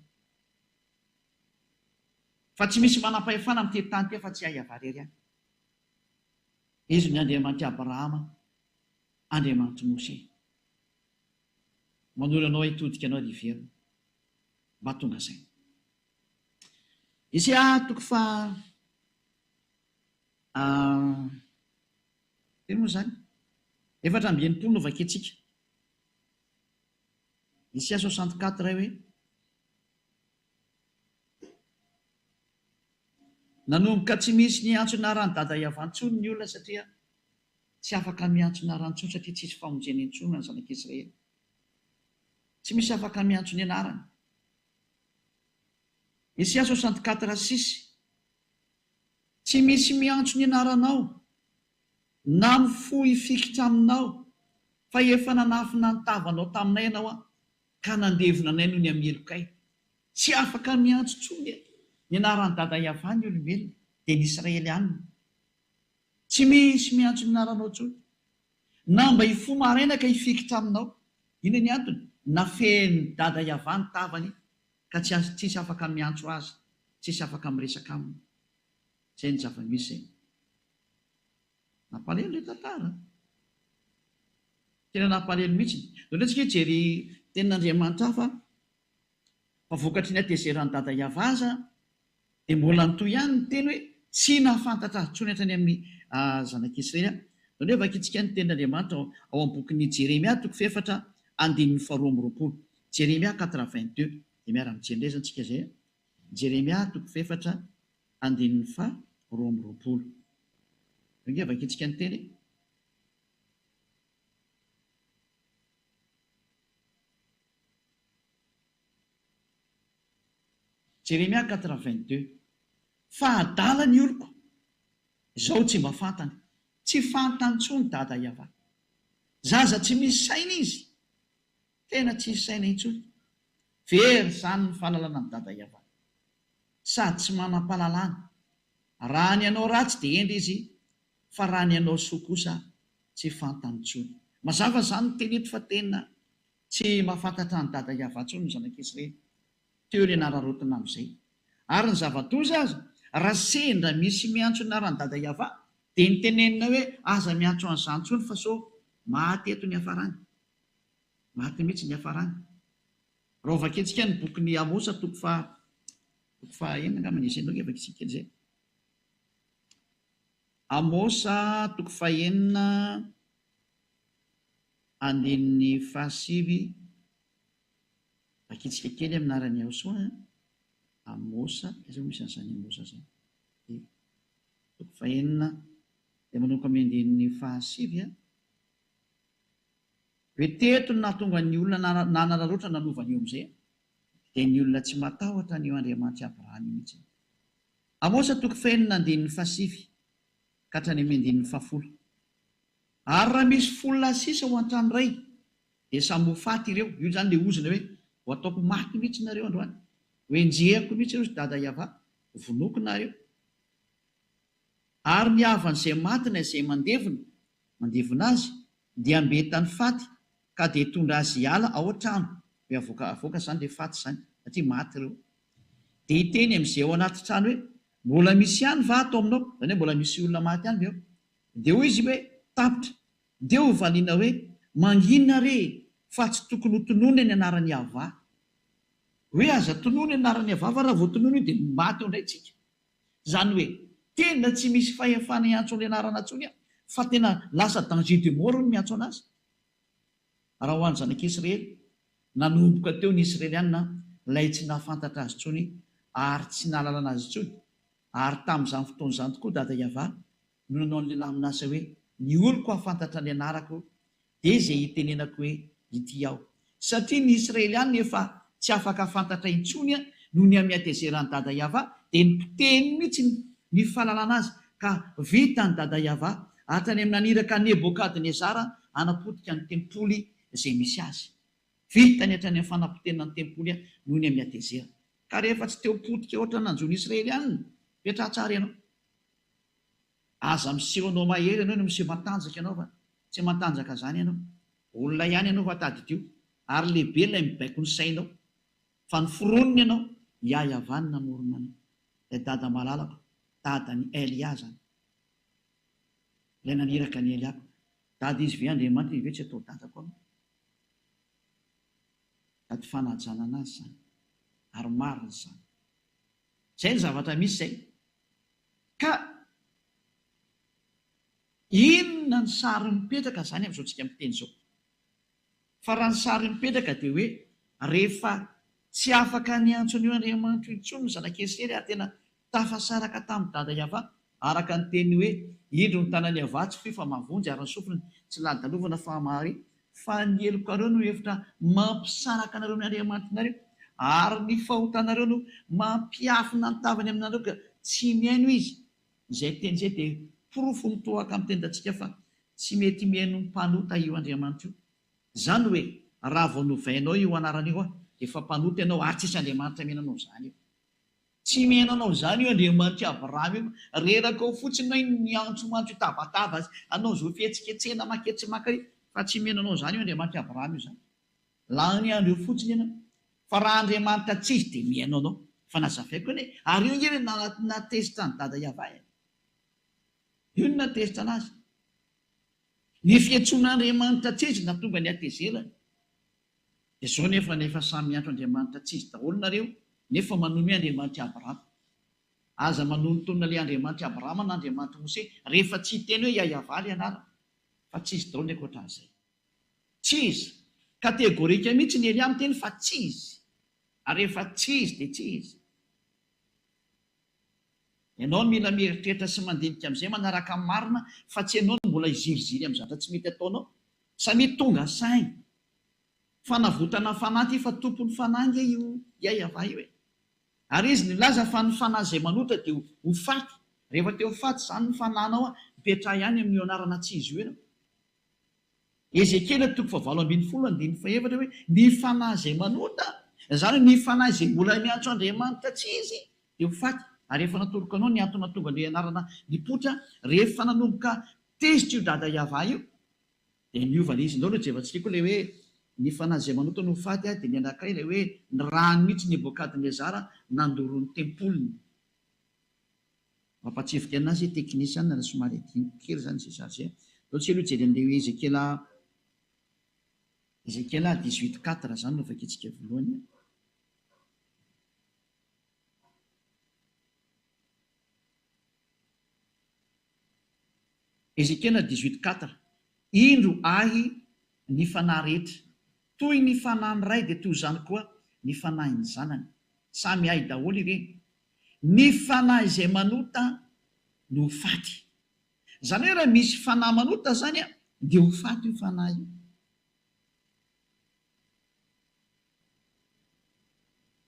Fa tsy misy manam-pahefana amin'ny teny tany ty fa tsy Yahveh rery ihany. Izy ny Andriamanitra Abrahama, Andriamanitra Mose. Manolo anao hitodika anao ary hiverina. Mba tonga izay. Isaiah toko fa teny moa zany 4:20 no vakiantsika. Isaiah 64 hoe nanomboka tsy misy niantsona rany dada iavantsony ny olona satria tsy afaka miantsona rantsony satria tsisy famonjeny intsony ny zanak'Israely. Tsy misy afaka miantso ny anarany. Isaia 64:6 tsy misy miantso ny anaranao na mifohy fikitra aminao fa efa nanafina ny tavanao taminay ianao ka nandevona anay noho ny amelokay. Tsy afaka miantso tsony ny anaran'ny dada Iavany olombelona dia ny Israelianina. Tsy misy miantso ny anaranao tsony na mba hifoha maraina ka hifikitra aminao. Ina ny antony? Nafeny dada Iavany tavany ka tsisy afaka miantso azy, tsisy afaka miresaka aminy. Izay ny zava-misy izay. Nampalahelo ilay tantara. Tena nampalahelo mihitsy. Indrindra antsika hijery tenin'Andriamanitra fa vokatry ny hatezerany dada Iava aza dia mbola nitoy ihany ny teny hoe tsy nahafantatra azy tsony hatrany amin'ny zanak'Israely. Indrindra efa antsika ny tenin'Andriamanitra ao amin'ny bokin'ny Jeremia 4:22. Jeremia 4:22 dia miara-mijery indray antsika izay. Jeremia 4:22. Indrindra efa antsika ny teny. Jeremia 4:22. Fa adala ny oloko, izao tsy mba fantany, tsy fantany intsony dada Iava. Zaza tsy misy saina izy, tena tsy misy saina intsony. Very izany ny fahalalana ny dada Iava, sady tsy manam-pahalalana. Raha ny anao ratsy dia endry izy, fa raha ny anao soa kosa tsy fantany intsony. Mazava izany ny teny eto fa tena tsy mahafantatra ny dada Iava intsony ny zanak'Israely. Teo ilay nararotana amin'izay. Ary ny zava-doza aza, raha sendra misy miantso ny anaran'ny dada Iava dia nitenenina hoe aza miantso an'izany intsony fa so maty eto ny hafarany. Maty mihitsy ny hafarany. Raha vakentsika ny bokin'ny Amosa 4:9 angamba izay nao efa isika izay. Amosa 4:9-7. Vakitsika kely amin'arany ao soa. Amosa, izay misy an'izany Amosa izany. 4:9 dia manomboka amin'ny 7. Hoe teto no nahatonga ny olona nanararoatra nanovany eo amin'izay dia ny olona tsy matahotra ny eo Andriamanitra Abrahamy mihitsy. Amosa 4:9-7 ka hatrany amin'ny 10. Ary raha misy folona sisa ho an-trano iray dia samy ho faty ireo. Io izany ilay ozina hoe ho ataoko maty mihitsy nareo androany. Hoe enjehako mihitsy ireo sy dada Iava, vonoko nareo. Ary ny havan'izay matina izay mandevona azy dia ambetany faty ka dia hitondra azy hiala ao an-trano. Hoe avoaka izany dia faty izany satria maty ireo. Dia hiteny amin'izay ao anaty trano hoe mbola misy ihany va ato aminao, izany hoe mbola misy olona maty ihany ve ao. Dia hoy izy hoe tapitra. Dia ho valiana hoe manginona re fa tsy tokony ho tonoina ny anaran'ny Iava. Hoe aza tonoina ny anaran'ny Iava fa raha vao tonoina io dia maty eo indray tsika. Izany hoe tena tsy misy fahefana iantso ny anarana intsony fa tena lasa danger de mort no miantso anazy. Raha ho an'ny zanak'Israely nanomboka teo ny Israelianina ilay tsy nahafantatra azy intsony ary tsy nahalalana azy intsony. Ary tamin'izany fotoan'izany tokoa dada Iava no nanao an'ilay laminasa hoe ny oloko hafantatra ny anarako dia izay hitenenako hoe ity aho. Satria ny Israelianina efa tsy afaka fantatra intsony noho ny amiatezerany dada Iava dia nipoteny mihitsy ny fahalalana azy ka vita ny dada Iava hatrany amin'ny naniraka Nebokadnezara hanapotika ny tempoly izay misy azy. Vita ny hatrany amin'ny fanapotena ny tempoly noho ny amiatezera. Ka rehefa tsy teo potika ohatra nanjony Israelianina, petra tsara ianao. Aza miseho anao mahery ianao no miseho matanjaka ianao fa tsy matanjaka izany ianao. Olona ihany ianao fa tadidio ary lehibe ilay mibaiko ny sainao. Fa ny foroniny ianao Iava ny namorona anao. Ilay dada malalako, dada ny Elia zany. Ilay naniraka ny Eliako. Dada izy ve Andriamanitra izy ve tsy atao dadako aminy. Dady fanajana azy zany. Ary marina izany. Izay ny zavatra misy izay. Ka inona ny sary mipetraka izany amin'izao tsika miteny izao. Fa raha ny sary mipetraka dia hoe rehefa tsy afaka ny antsony io Andriamanitra intsony ny zanak'Israely ary tena tafasaraka tamin'ny dada Iava araka ny teny hoe indro ny tanany Iava tsy fifa mavonjy ary ny sofiny tsy ladalovana fahamary fa ny eloko areo no hevitra mampisaraka anareo ny Andriamanitrareo ary ny fahotanareo no mampiafina ny tavany aminareo ka tsy miaino izy. Izay teny izay dia porofo mitohaka amin'ny tendantsika fa tsy mety miaino ny mpanota io Andriamanitra io. Izany hoe raha vao novainao io anaran'io dia efa mpanota ianao ary tsisy Andriamanitra miainanao izany io. Tsy miainanao izany io Andriamanitra Abrahama io, reraka ao fotsiny hoe ny antsomatso tabataba anao zo fihetsiketsena maketsy makary fa tsy miainanao izany io Andriamanitra Abrahama io zany. La ny andro io fotsiny ianao. Fa raha Andriamanitra tsy izy dia miaino anao. Fa nazavaiko hoe ary io ngery natezitra ny dada Iava. Io no natezitra anazy. Ny fiantsoan'Andriamanitra tsy izy natonga ny atezerany. Dia izao nefa samy antso Andriamanitra tsy izy daholo nareo nefa manome Andriamanitra Abrahama. Aza manontona ilay Andriamanitra Abrahama na Andriamanitra Mose rehefa tsy hiteny hoe Iava ilay anarana. Fa tsy izy daholo ny ankoatran'izay. Tsy izy. Kategorika mihitsy ny Elia miteny fa tsy izy. Ary rehefa tsy izy dia tsy izy. Ianao no mila mieritreritra sy mandinika amin'izay manaraka amin'ny marina fa tsy ianao no mbola iziriziry amin'ny zavatra tsy mety ataonao. Samia tonga sainy. Fanavotana fanahy fa tompony fanahy nge io Iava io. Ary izy nilaza fa ny fanahy izay manota dia ho faty. Rehefa teo faty izany ny fanahinao mipetraha ihany amin'io anarana tsy izy io ianao. Ezekiel 7:24 hoe ny fanahy izay manota, izany ny fanahy izay mbola miantso Andriamanitra tsy izy dia ho faty. Ary rehefa natoloka anao ny antony tonga ny anarana nipotra, rehefa nanomboka tezitra io dada Iava io dia niova ilay izy. Indao no jevantsika koa ilay hoe ny fanahy izay manota no ho faty dia ny anankiray ilay hoe ny rano mihitsy Nebokadnezara nandoro ny tempoliny. Mampatsivika anazy teknisiana na somary adiny kely izany izay zary izay. Dao tsy aloha jery an'ilay hoe Ezekiel 18:4 izany no vakitsika voalohany. Ezekiel 18:4 indro ahy ny fanahy rehetra, toy ny fanahy ray dia toy izany koa ny fanahy ny zanany, samy ahy daholo ireny. Ny fanahy izay manota no ho faty. Izany hoe raha misy fanahy manota zany dia ho faty io fanahy io.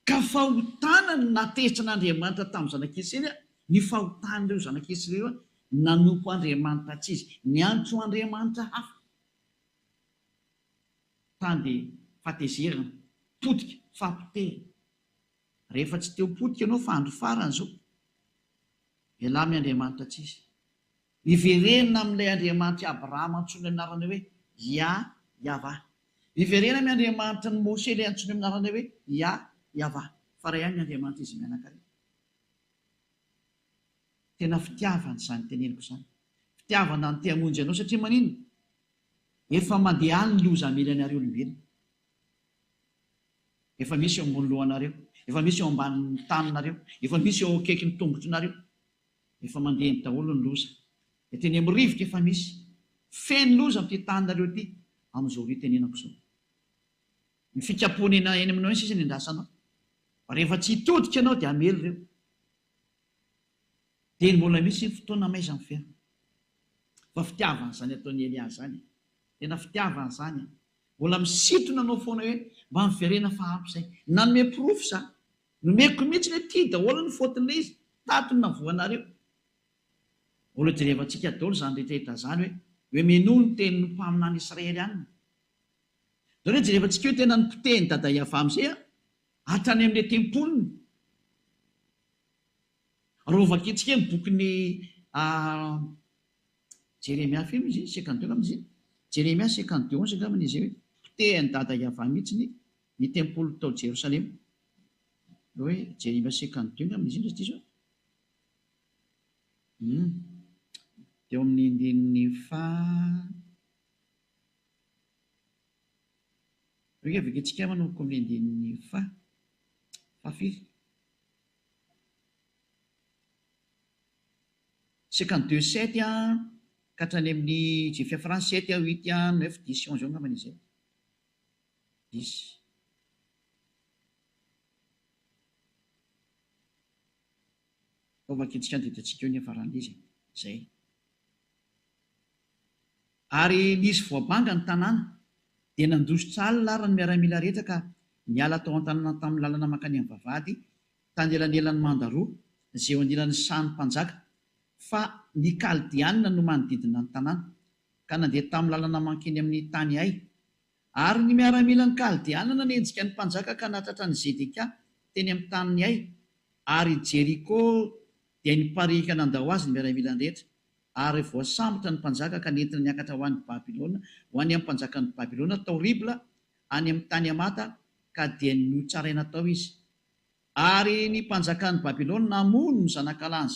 Ka fahotana ny natezitra n'Andriamanitra tamin'ny zanak'Israely, ny fahotan'ireo zanak'Israely nanompo Andriamanitra tsy izy, niantso Andriamanitra hafa. Tany dia fatezerana, potika, fampitehana. Rehefa tsy teo potika ianao fa andro farany izao, ialamy Andriamanitra tsy izy. Iverenina amin'ilay Andriamanitra Abrahama antsoina anarana hoe Iava. Iverena amin'ny Andriamanitra ny Mose ilay antsoina anarana hoe Iava. Fa raha ihany ny Andriamanitra izy mianakary. Tena fitiavana izany teneniko izany. Fitiavana ny te-hamonjy ianao satria maninona? Efa mandeha any ny loza hamelanareo olombelona. Efa misy eo ambony lohanareo, efa misy eo ambanin'ny taninareo, efa misy eo akaikin'ny tongotronareo. Efa mandeha ny daholo ny loza. Dia teny amin'ny rivotra efa misy. Feno loza amin'ity taninareo ity amin'izao ritenenako izao. Ny fikapoana eny aminao sisa ny andrasanao. Rehefa tsy hitodika ianao dia hamely ireo. Dia mbola misy fotoana maiza mifehy. Fa fitiavana izany ataon'ny Elia izany. Tena fitiavana izany. Mbola misintona anao foana hoe mba miverena fa ampy izay. Nanome porofo za. Nomeko mihitsy hoe ity daholo ny fôtin'ilay izy. Tato ny navoanareo. Mbola jerevantsika daholo izany rehetrarehetra izany hoe menoa ny tenin'ny mpaminany an'Israely ihany. Izany hoe jerevantsika hoe tena nipotehiny dada Iava amin'izay hatrany amin'ilay tempoliny. Rovakitsika ny bokin'ny Jeremia fimy izy 52 amin'izy. Jeremia 52:11 angambany izy hoe potehiny dada Iava mihitsy ny tempoly tao Jerosalema. Hoe Jeremia 52 amin'izy indray ity zao. Teo amin'ny andininy hoe vakitsika manomboka amin'ny andininy fafy. 52:7 ka hatrany amin'ny Jefia France 7, 8, 9, 10, 11 angambany izay. 10. vakitsika ny ditantsika eo ny afaran'izy zay. Ary nisy voabanga ny tanàna dia nandositra alina ary ny miaramila rehetra ka niala tao an-tanàna tamin'ny lalana mankany amin'ny vavahady tany elanelan'ny mandaroa izay eo anilan'ny sahany mpanjaka, fa ny kaldianina no manodidina ny tanàna ka nandeha tamin'ny lalana mankeny amin'ny tany ay. Ary ny miaramila ny kaldianina nenjika ny mpanjaka ka natratra ny Zedeka teny amin'ny taniny ay, ary Jeriko dia niparika nandao azy ny miaramila ny rehetra. Ary voasambotra ny mpanjaka ka nentina niakatra ho an'ny Babilôna, ho any amin'ny mpanjakan'ny Babilôna tao Ribla any amin'ny tany Amata, ka dia notsaraina tao izy. Ary ny mpanjakan'ny Babilôna namono ny zanakalany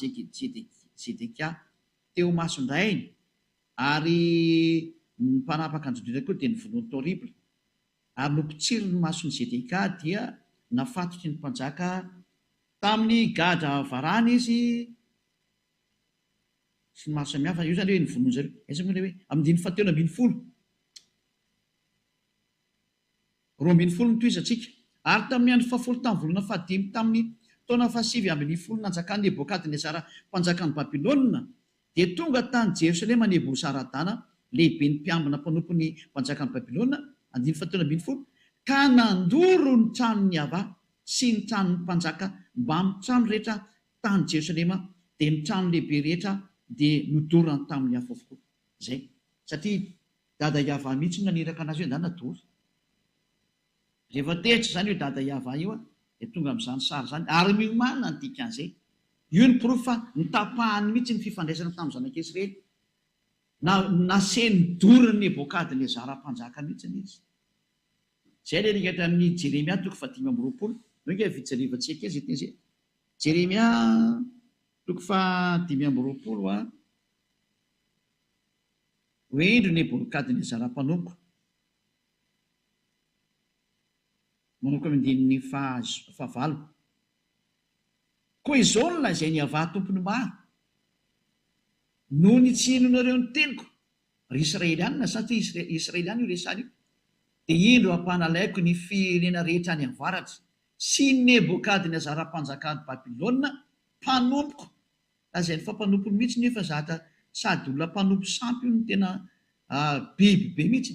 Zedeka teo mason-drainy, ary ny mpanapaka androdrona koa dia nivonoany tao Ribla. Ary nompitsiry ny mason'ny Zedeka dia nafatotry ny mpanjaka tamin'ny gadra varana izy sy ny maro samihafa. Io zany hoe nivonoany zareo aiza moa hoe amin'ny 720 240 notoizatsika. Ary tamin'ny andro 10 tamin'ny volana 15 tamin'ny taona 720 nanjakan'ny Nebokadnezara mpanjakan'ny Babilôna dia tonga tany Jerosalema Nebosaradana lehibe ny mpiambina mpanompon'ny mpanjakan'ny Babilôna 720 ka nandoro ny tranony ava sy ny tranony mpanjaka mba amin'ny trano rehetra tany Jerosalema, dia ny trano lehibe rehetra dia nodorany tamin'ny hafa avokoa zay, satria dada Iava mihitsy naniraka anazy hoe nadoro. Rehefa tehitra zany hoe dada Iava io dia tonga amin'izany sary zany, ary miomana ny dikan'izay. Io ny proof fa nitapahany mihitsy ny fifandraisana tamin'ny zanak'Israely, naseny dorany Nebokadnezara mpanjaka mihitsy izy. Zay le rikatra amin'ny Jeremia 5:20 noinge fijalivantsika izy teny zay. Jeremia 5:20 hoendro Nebokadnezara mpanompo manoko amin'ny andininy 9. Koa izao no lazainy Iavà tompony maro noho ny tsy hinonareo ny teniko ry Israelianina, satria Israelianina io resany io, dia indro ampanalaiko ny firenena rehetra any avaratra sy Nebokadnezara mpanjakan'ny Babilôna mpanompoko. Lazainy fa mpanompony mihitsy nefa zata sady olona mpanompo sampy io ny tena biby be mihitsy.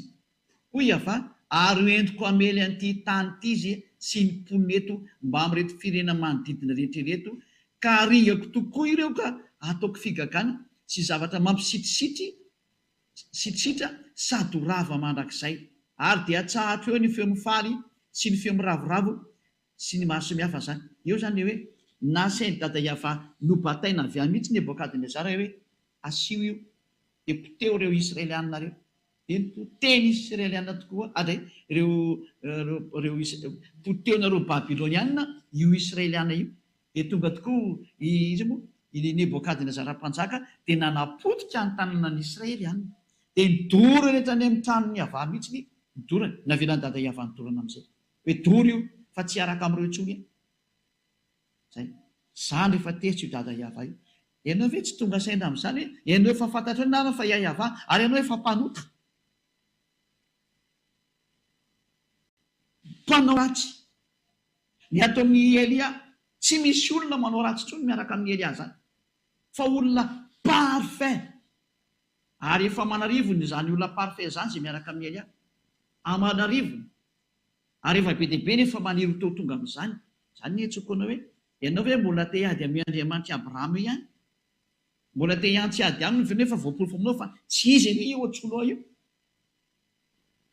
Hoy Iavà, ary entiko amely an'ity tany ity izy sy ny mponina eto mba amin'reto firenena manodidina rehetrareto, ka arigako tokoa ireo ka ataoko figagana sy zavatra mampisitrisitra sady ho rava mandrakizay. Ary dia atsahatra eo ny feo mifaly sy ny feo miravoravo sy ny maro samihafa zany. Eo zany hoe nasainy dada Iavà nobataina avy any mihitsy Nebokadnezara hoe asio io dia poteo ireo Israelianina reo, dia poteny Israelianina tokoa, ary poteonareo Babilônianina io Israelianina io, dia tonga tokoa izy moa i Nebokadnezara mpanjaka dia nanapotika ny tanànan'ny Israelianina, dia nidoro rehetra any amin'ny tranony Iavà mihitsy nidorany. Navelany dada Iavà nidorana amin'izay hoe doro io fa tsy araka amin'ireo intsony zay. Zany rehefa tehitra io dada Iavà io. Ianao ve tsy tonga saina amin'izany hoe ianao efa fantatra hoe nana fa Iavà, ary ianao efa mpanota, mpanao ratsy. Ny ato amin'ny Elia tsy misy olona manao ratsy intsony miaraka amin'ny Elia zany, fa olona parfait. Ary efa manarivony zany olona parfait zany zay miaraka amin'ny Elia, amanarivony. Ary efa be dia be nefa maniry teo tonga amin'izany. Zany ny etsokoana hoe ianao hoe mbola te hiady amin'ny Andriamanitra Abrahama ihany, mbola te hiantsy ady aminy nefa voaporofo aminao fa tsy izy anie io ohatronao io.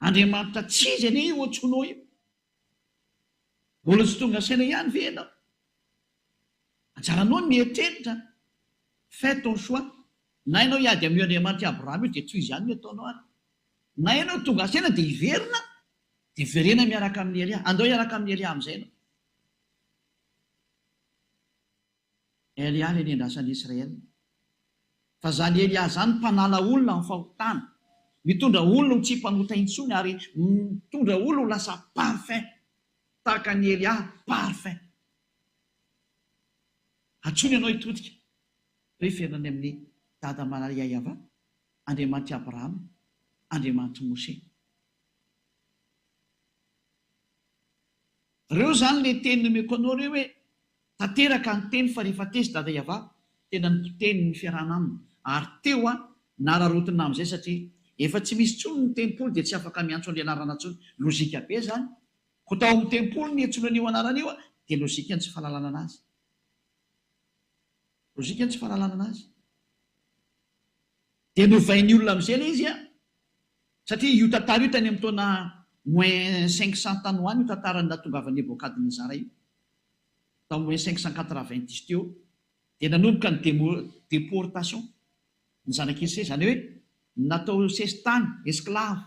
Andriamanitra tsy izy anie io ohatronao io. Mbola tsy tonga saina ihany ve ianao? Anjaranao ny mieritreritra, fais ton choix. Na ianao hiady amin'ny Andriamanitra Abrahama io dia tsy izy ihany no ataonao ary. Na ianao tonga saina dia hiverina, dia verena miaraka amin'ny Elia. Andao hiaraka amin'ny Elia amin'izay ianao. Elia ilay niandrasan'ny Israely. Fa zany Elia zany mpanala olona amin'ny fahotana, mitondra olona ho tsy mpanota intsony, ary mitondra olona ho lasa parfait tahaka ny Elia, parfait. Atsony ianao hitodika hoe fiainany amin'ny dada Maria Iavà, Andriamanitra Abrahama, Andriamanitra Mose. Reo zany le teny nomeko anao reo hoe tanteraka ny teny fa rehefa tesy dada Iavà tena nipoteny ny fiarahana aminy. Ary teo nararotina amin'izay satria efa tsy misy tsony ny tempoly dia tsy afaka miantso an'ilay anarana tsony. Lozika be zany. Ko tao amin'ny tempoly ny antsoina an'io anaran'io dia lozika ny tsy fahalalana anazy. Lozika ny tsy fahalalana anazy. Dia novain'ny olona amin'izay ilay izy satria io tantara io tany amin'ny taona moins 500 tany ho any io tantara natongavan'ny Nebokadnezara io. Tao moins 590 teo dia nanomboka ny déportation ny zanak'Israely, zany hoe natao sesitany, esclave.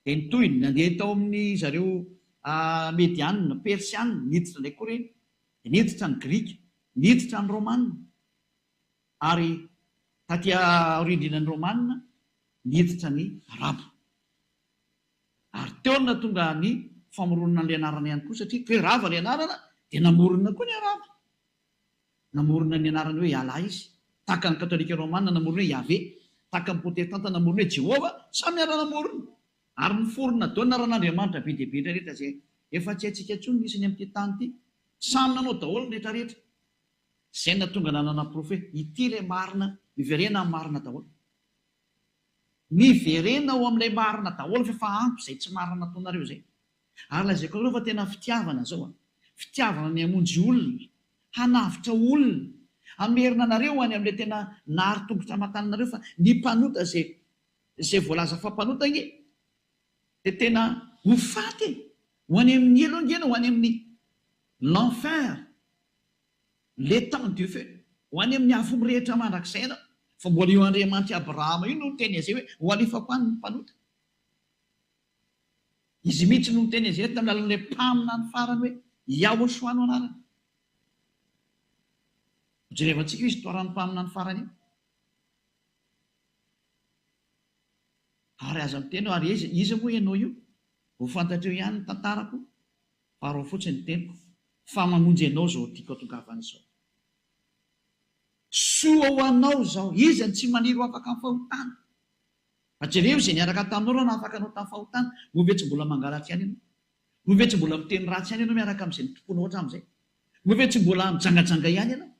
Dia nitoy nandeha tao amin'ny zareo Medianina, Persianina, niditra ilay koa ireny, niditra ny Grika, niditra ny Romanina, ary taty aorindrinan'ny Romanina niditra ny Arabo. Ary teo na tonga ny famoronana ny anarana ihany koa satria hoe rava ny anarana dia namorona koa ny Arabo. Namorona ny anarana hoe Allah izy. Tahaka ny katolika Romanina namorona hoe Yahvé, tahaka ny protestanta namorona hoe Jehova, samy ara namorona. Ary niforona dao ny anaran'Andriamanitra be dia be rehetra izay efa tsy haintsika intsony nisy ny amin'ity tany ity. Samy nanao daholo ny rehetra rehetra. Izay natonga nanana profeta ity ilay marina, miverena amin'ny marina daholo. Miverena ao amin'ilay marina daholo fa ampy izay tsy marina nataonareo izay. Ary lazaiko anareo fa tena fitiavana zao. Fitiavana ny hamonjy olona, hanavitra olona, hamerina anareo any amin'ilay tena nahary tongotra hamantananareo fa ny mpanota izay voalaza fa mpanota iny dia tena ho faty ho any amin'ny elongena, ho any amin'ny l'enfer, l'étang du feu, ho any amin'ny afo mirehitra mandrakizay ianao. Fa mbola io Andriamanitra Abrahama io no teny azay hoe ho alefako any ny mpanota. Izy mihitsy no teny azay tamin'ny alalan'ilay mpamina ny farany hoe Yahoshua no anarany. Jerevantsika izy toarany mpamina ny farany io. Ary aza miteny ary izy moa ianao io ho fantatreo ihany ny tantarako faharoa fotsiny ny teniko fa mamonjy ianao zao tiako atongavana izao. Soa ho anao zao, izy tsy maniry afaka amin'ny fahotana. Jereo izay niaraka taminao raha afaka anao tamin'ny fahotana, move tsy mbola mangalatry ihany ianao, move tsy mbola miteny ratsy ihany ianao miaraka amin'izay nitomponao hatramin'izay, move tsy mbola mijangajanga ihany ianao.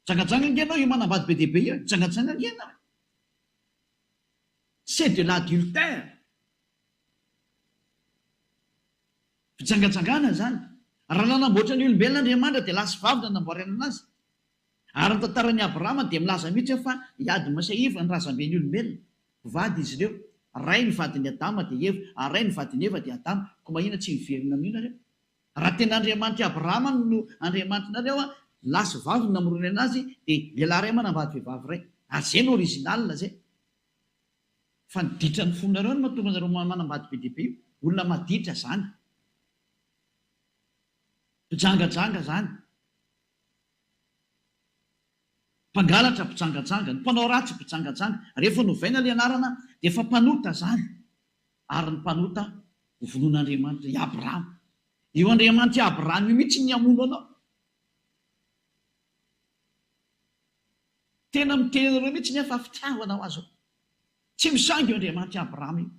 Jangajanga ngenao io manambady be dia be io, jangajanga ngenao. C'est de l'adultère. Fijangajangana zany. Raha nanamboatra ny olombelona Andriamanitra dia lasa vavy no nanamboarana anazy. Ary ny tantaran'ny Abrahama dia milaza mihitsy fa hiady masaiva ny razamben'ny olombelona. Vady izy ireo. Ray ny vadin'ny Adama dia Eva, ary ray ny vadin'ny Eva dia Adama. Ko mahina tsy miverina amin'io nareo. Raha tena Andriamanitra Abrahama no Andriamanitra nareo lasa vavy no namorona anazy dia lehilahy ray manambady vehivavy ray. Ary izay no original zay. Fa niditra ny fonareo no mahatonga anareo manambady be dia be io. Olona maditra zany. Mpijangajanga zany. Mpangalatra mpijangajanga, ny mpanao ratsy mpijangajanga. Rehefa novaina ilay anarana dia efa mpanota zany. Ary ny mpanota ho vonon'Andriamanitra i Abrahama. Io Andriamanitra i Abrahama mihitsy ny hamono anao. Tena miteny anareo mihitsy ny efa fitiavana ho azo. Tsy misangy io Andriamanitra Abrahama io.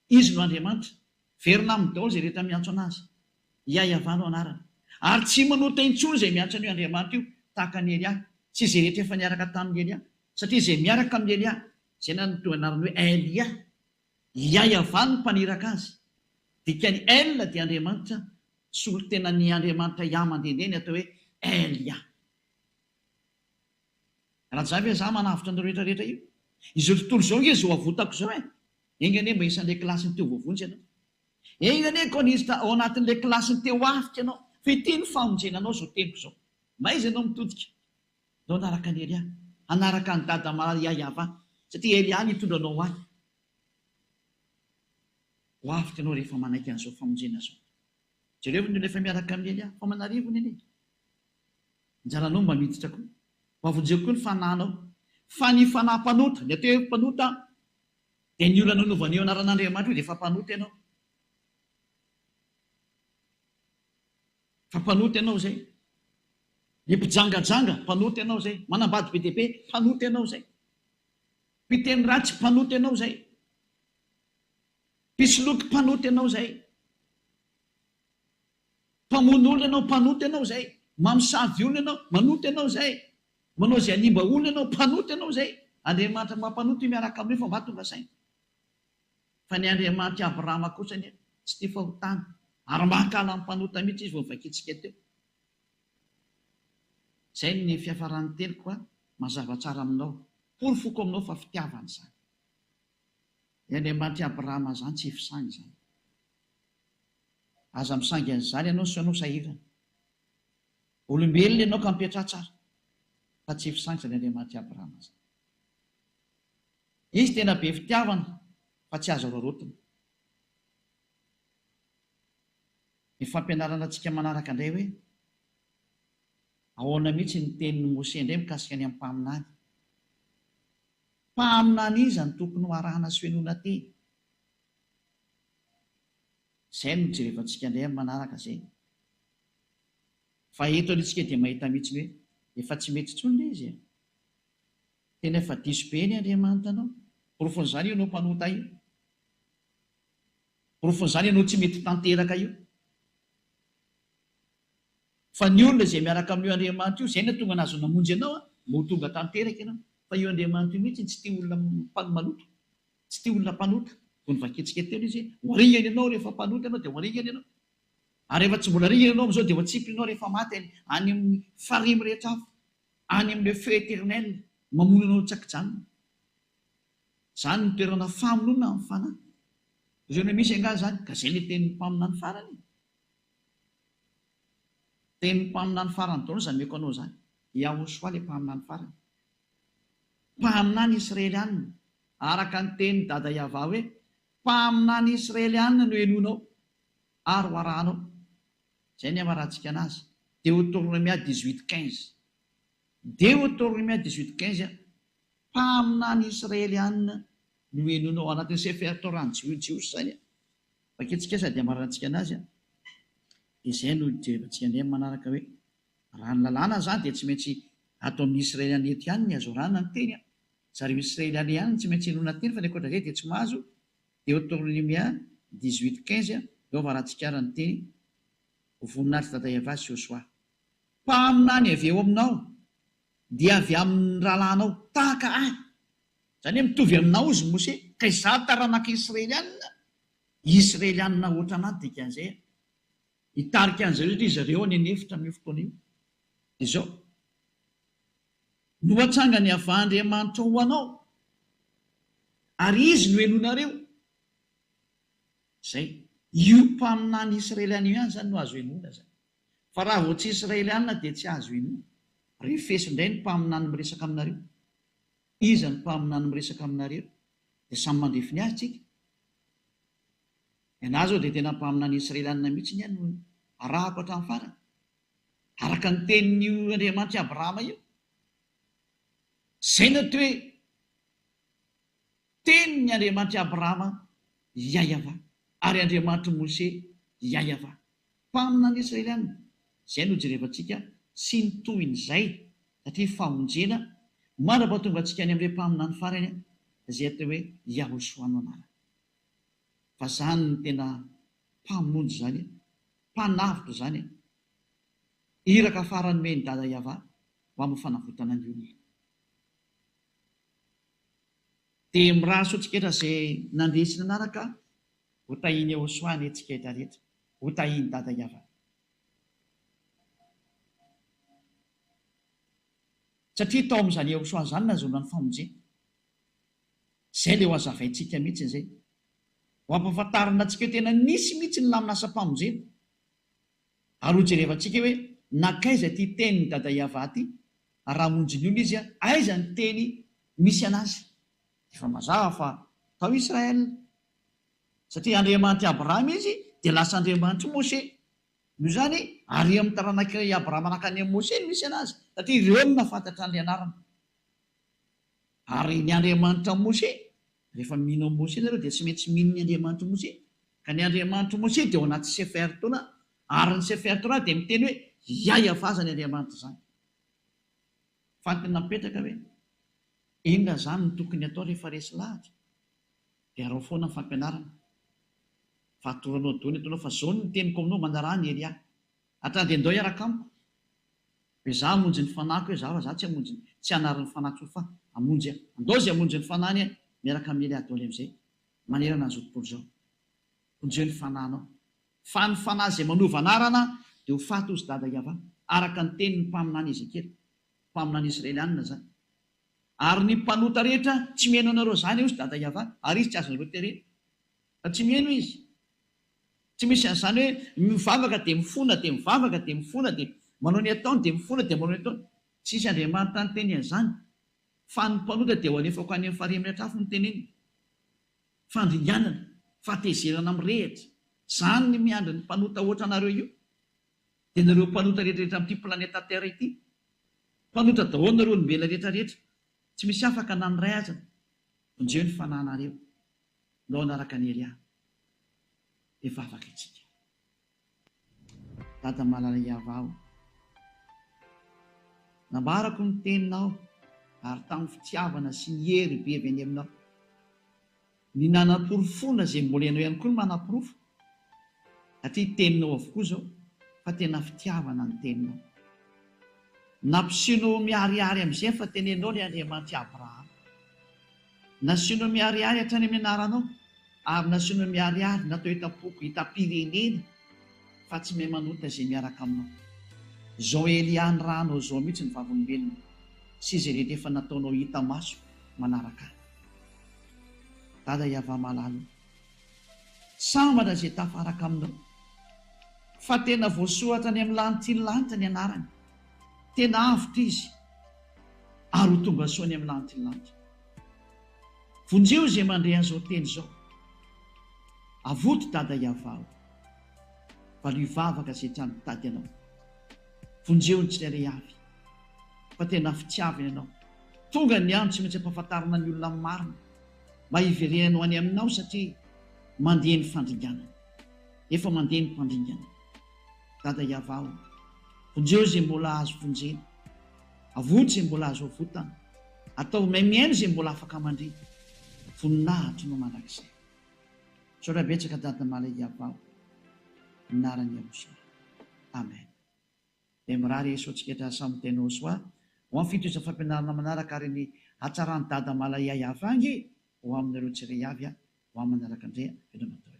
Izy no Andriamanitra. Verina amin'ny daholo izay rehetra miantso anazy. Iayavano anarana. Ary tsy manota intsony izay miantso an'io Andriamanitra io tahaka ny Elia. Tsy izay rehetra efa niaraka tamin'ny Elia. Satria izay miaraka amin'ny Elia, izay no anarany hoe Elia. Iayavano no mpaniraka azy. Dikany El dia Andriamanitra, solo tena ny Andriamanitra mandehandeha ny atao hoe Elia. Raha zavy za manavitra ny rehetra io. Izao tontolo izao izy ho avotako izao engane mba isan'ilay kilasiny teo vovonjy ianao. Engane ko ao anatin'ilay kilasiny teo afika ianao. Fa ity ny famonjenanao zao teniko izao. Maiza ianao mitodika. Dao anaraka ny Elia. Anaraka ny dada Yahava. Satria Elia nitondra anao any. Ho afika ianao rehefa manaiky an'izao famonjena izao. Jereo ny efa miaraka amin'ny Elia. Fa manarivo ny eny. Anjaranao mba miditra koa. Mavonjeo koa ny fanahinao. Fa ny fanam-panota, ny atao hoe mpanota dia ny olana nanaovan'io anaran'Andriamanitra io dia efa mpanota ianao. Fa mpanota ianao zay. Ny mpijangajanga, mpanota ianao zay. Manambady be dia be, mpanota ianao zay. Mpiteny ratsy, mpanota ianao zay. Mpisoloky, mpanota ianao zay. Mpamono olona ianao, mpanota ianao zay. Mamosavy olona ianao, manota ianao zay. manao izay hanimba olona ianao, mpanoty ianao zay. Andriamanitra mampanoty miaraka amin'io fa mahatonga saina. Fa ny Andriamanitra Abrahama kosa ny tsy tia fahotana, ary mahakala amin'ny mpanota mihitsy izy vao vakitsika teo. Zay ny fiafaran'ny teliko mazava tsara aminao, porofoko aminao fa fitiavana izany. Ny Andriamanitra Abrahama zany tsy fisangy zany. Aza misangy an'izany ianao sy anao sahirana. Olombelona ianao ka mipetra tsara, fa tsy fisangy zany Andriamanitra Abrahama zany. Izy tena be fitiavana fa tsy azo rarotina. Ny fampianarana antsika manaraka indray hoe ahoana mihitsy ny tenin'ny Mose indray mikasika ny amin'ny mpaminany. Mpaminany iza ny tokony ho arahana sy hoenona teny. Izay no jerevantsika indray amin'ny manaraka izay. Fa eto antsika dia mahita mihitsy hoe efa tsy mety intsony ilay izy. Tena efa diso be ny Andriamanitra anao. Porofon'izany ianao mpanota io. Porofon'izany ianao tsy mety tanteraka io. Fa ny olona izay miaraka amin'io Andriamanitra io, izay no tonga nazo namonjy ianao, mo tonga tanteraka ianao. Fa io Andriamanitra io mihitsy tsy tia olona maloto, tsy tia olona mpanota. Vao ny vakitsika teo izy, hoaringana ianao rehefa mpanota ianao dia hoaringana ianao. Ary rehefa tsy mbola ringana ianao amin'izao dia voatsipy ianao rehefa maty any amin'ny farimy rehetra avy, any amin'ilay feu éternel, mamono anao tsaki-janona. Izany ny toerana famonoana amin'ny fanahy. Izao no misy angaha zany, ka izay ny tenin'ny mpaminany farany. Tenin'ny mpaminany farany taona izany meko anao zany. Yahoshua ilay mpaminany farany. Mpaminany Israelianina, araka ny tenin'ny dada Yahva hoe mpaminany Israelianina no henonao ary ho arahanao. Izay ny amarantsika anazy. Deutéronomia 18:15. Deutéronomia 18:15, mpaminany Israelianina no henonao, anatin'ny Sefer Torah Jiosy zany. Vakitsika sady dia amarantsika anazy. Izay no jerevantsika indray manaraka hoe raha ny lalàna zany dia tsy maintsy atao amin'ny Israeliana eto ihany ny azo rana ny teny. Zareo Israeliana ihany tsy maintsy henona teny, fa ny ankoatra izay dia tsy mahazo. Deutéronomia 18:15, eo avarantsika ara ny teny. Voninahitra dada Yahva sy Joshua. Mpaminany avy eo aminao dia avy amin'ny rahalànao tahaka ahy. Izany hoe mitovy aminao izy Mose, ka izaho taranaka Israelianina. Israelianina ohatra anaty dia kan'izay. Hitarika an'izareo izy zareo any anefitra amin'ny fotoana io. Izao. Nohatsanga ny avy Andriamanitra ho anao, ary izy no henonareo. Izay. Io mpaminany Israeliana ihany zany no azo henona zany. Fa raha vao tsy Israelianina dia tsy azo henona. Refeso indray ny mpaminany miresaka aminareo. Iza ny mpaminany miresaka aminareo? Dia samy mandrefy azy tsika. Ianahy zao dia tena mpaminany Israelianina mihitsy ny no arahako hatramin'ny farany. Araka ny tenin'io Andriamanitra Abrahama io. Izay no hoe tenin'ny Andriamanitra Abrahama Yahva, ary Andriamanitra Mose Yahva. Mpaminany Israelianina. Izay no jerevantsika sy ny toin'izay, satria famonjena manapahatonga antsika any amin'ilay mpaminany farany izay atao hoe Yahoshua no anarany. Fa izany ny tena mpamonjy zany, mpanavitra zany, iraka farany meny dada Yahva ho amin'ny fanavotana ny olona. Dia miraso antsika izay nandresina anaraka, ho tahiny Yahoshua ny antsika rehetra, ho tahiny dada Yahva. Satria tao amin'izany Yahoshua zany nazonana ny famonjena. Izay ilay ho hazavaintsika mihitsy izay. Ho ampahafantarana antsika hoe tena nisy mihitsy ny lamin'asa-pamonjena. Ary ho jerevantsika hoe nakaiza ty tenin'ny dada Yahva ty, raha monjy ny olona izy, aiza ny teny misy anazy. Efa mazava fa tao Israel. Satria Andriamanitra Abrahama izy dia lasa Andriamanitra Mose. Noho izany ary amin'ny taranaka Abrahama nakany amin'ny Mose no misy anazy. Satria ireo no nafantatra an'ilay anarana. Ary ny Andriamanitra Mose, rehefa mino amin'ny Mose zareo dia tsy maintsy mino ny Andriamanitra Mose. Ka ny Andriamanitra Mose dia ao anaty Sefer Torah. Ary ny Sefer Torah dia miteny hoe Yahva zany Andriamanitra zany. Fantina mipetraka hoe inona zany no tokony atao rehefa resy lahatra. Dia arao foana ny fampianarana. Fatoranao dony ataonao fa zao ny teniko aminao manarany Elia. Hatrany andao iaraka amiko. Hoe za hamonjy ny fanahiko hoe za tsy hamonjy tsy hanarin'ny fanahiko fa hamonjy andao zay hamonjy ny fanahiny miaraka mily adaoly am'izay manerana azy tontolo zao onjeo ny fanahinao fa ny fanahy zay manova anarana dia ho faty ozy dada iava araka ny teny ny mpaminany Ezekely mpaminany Israelianina zany ary ny mpanota rehetra tsy mihaino anareo zany ozy dada iava ary izy tsy azonareo terena fa tsy mihaino izy tsy misy an'izany hoe mivavaka dia mifona dia mivavaka dia mifona dia manao ny ataony dia mifona dia manao ny ataony tsisy Andriamanitra ny teny an'izany fa ny mpanota dia ho alefako any amin'ny fahariam-miatrafo ny teneny fandringanana fahatezerana mirehitra zany ny miandry ny mpanota ohatra anareo io dia nareo mpanota rehetrarehetra amin'ity planeta terra ity mpanota daholo nareo ny mbela rehetrarehetra tsy misy afaka na ny ray aza onjeo ny fanahinareo nao anaraka ny Elia efa afaka itsika dada malala iava aho nambarako ny teninao ary tamin'ny fitiavana sy ny hery be avy any aminao ny nanam-porofona zay mbola ianao ihany koa ny manam-porofo satria teninao avokoa zao fa tena fitiavana ny teninao nampisinao miariary amin'izay fa tenenao ilay Andriamanitra Abrahama nasianao miariary hatrany amin'ny anaranao ary nasianao miariary natao hitapoko hitam-pirenena fa tsy mahay manota izay miaraka aminao zao Elia ny ranao zao mihitsy ny vavolombelona sy izay rehetra efa nataonao hita maso manaraka dada iava malalo sambatra izay tafaraka aminao fa tena voasohatra any amin'ny lanitra ny lanitra ny anarany tena avotra izy ary ho tonga soa any amin'ny lanitra ny lanitra vonjeo izay mandre an'izao teny zao avoto dada iavao fa lo hivavaka izay trano tady ianao vonjeo ny tsirairay avy fa tena fitiavina ianao tonga ny andro tsy maintsy ampahafantarana ny olona marina mba hiverenanao any aminao satria mandeha ny fandringanana efa mandeha ny mpandringana dada iavao vonjeo izay mbola azo vonjena avoto izay mbola azo avotana atao maimiaino izay mbola afaka mandre voninahitro no mandrakizay sorabetsaka dada malay iavao minarany ahosoa amen dia mirary esotsika etra samy teny osoa ho amin'ny fitoza fampianarana manaraka ary ny hatsarany dada malay iava angy ho aminareo tsiray avy ho amin'ny manaraka indray vedra matao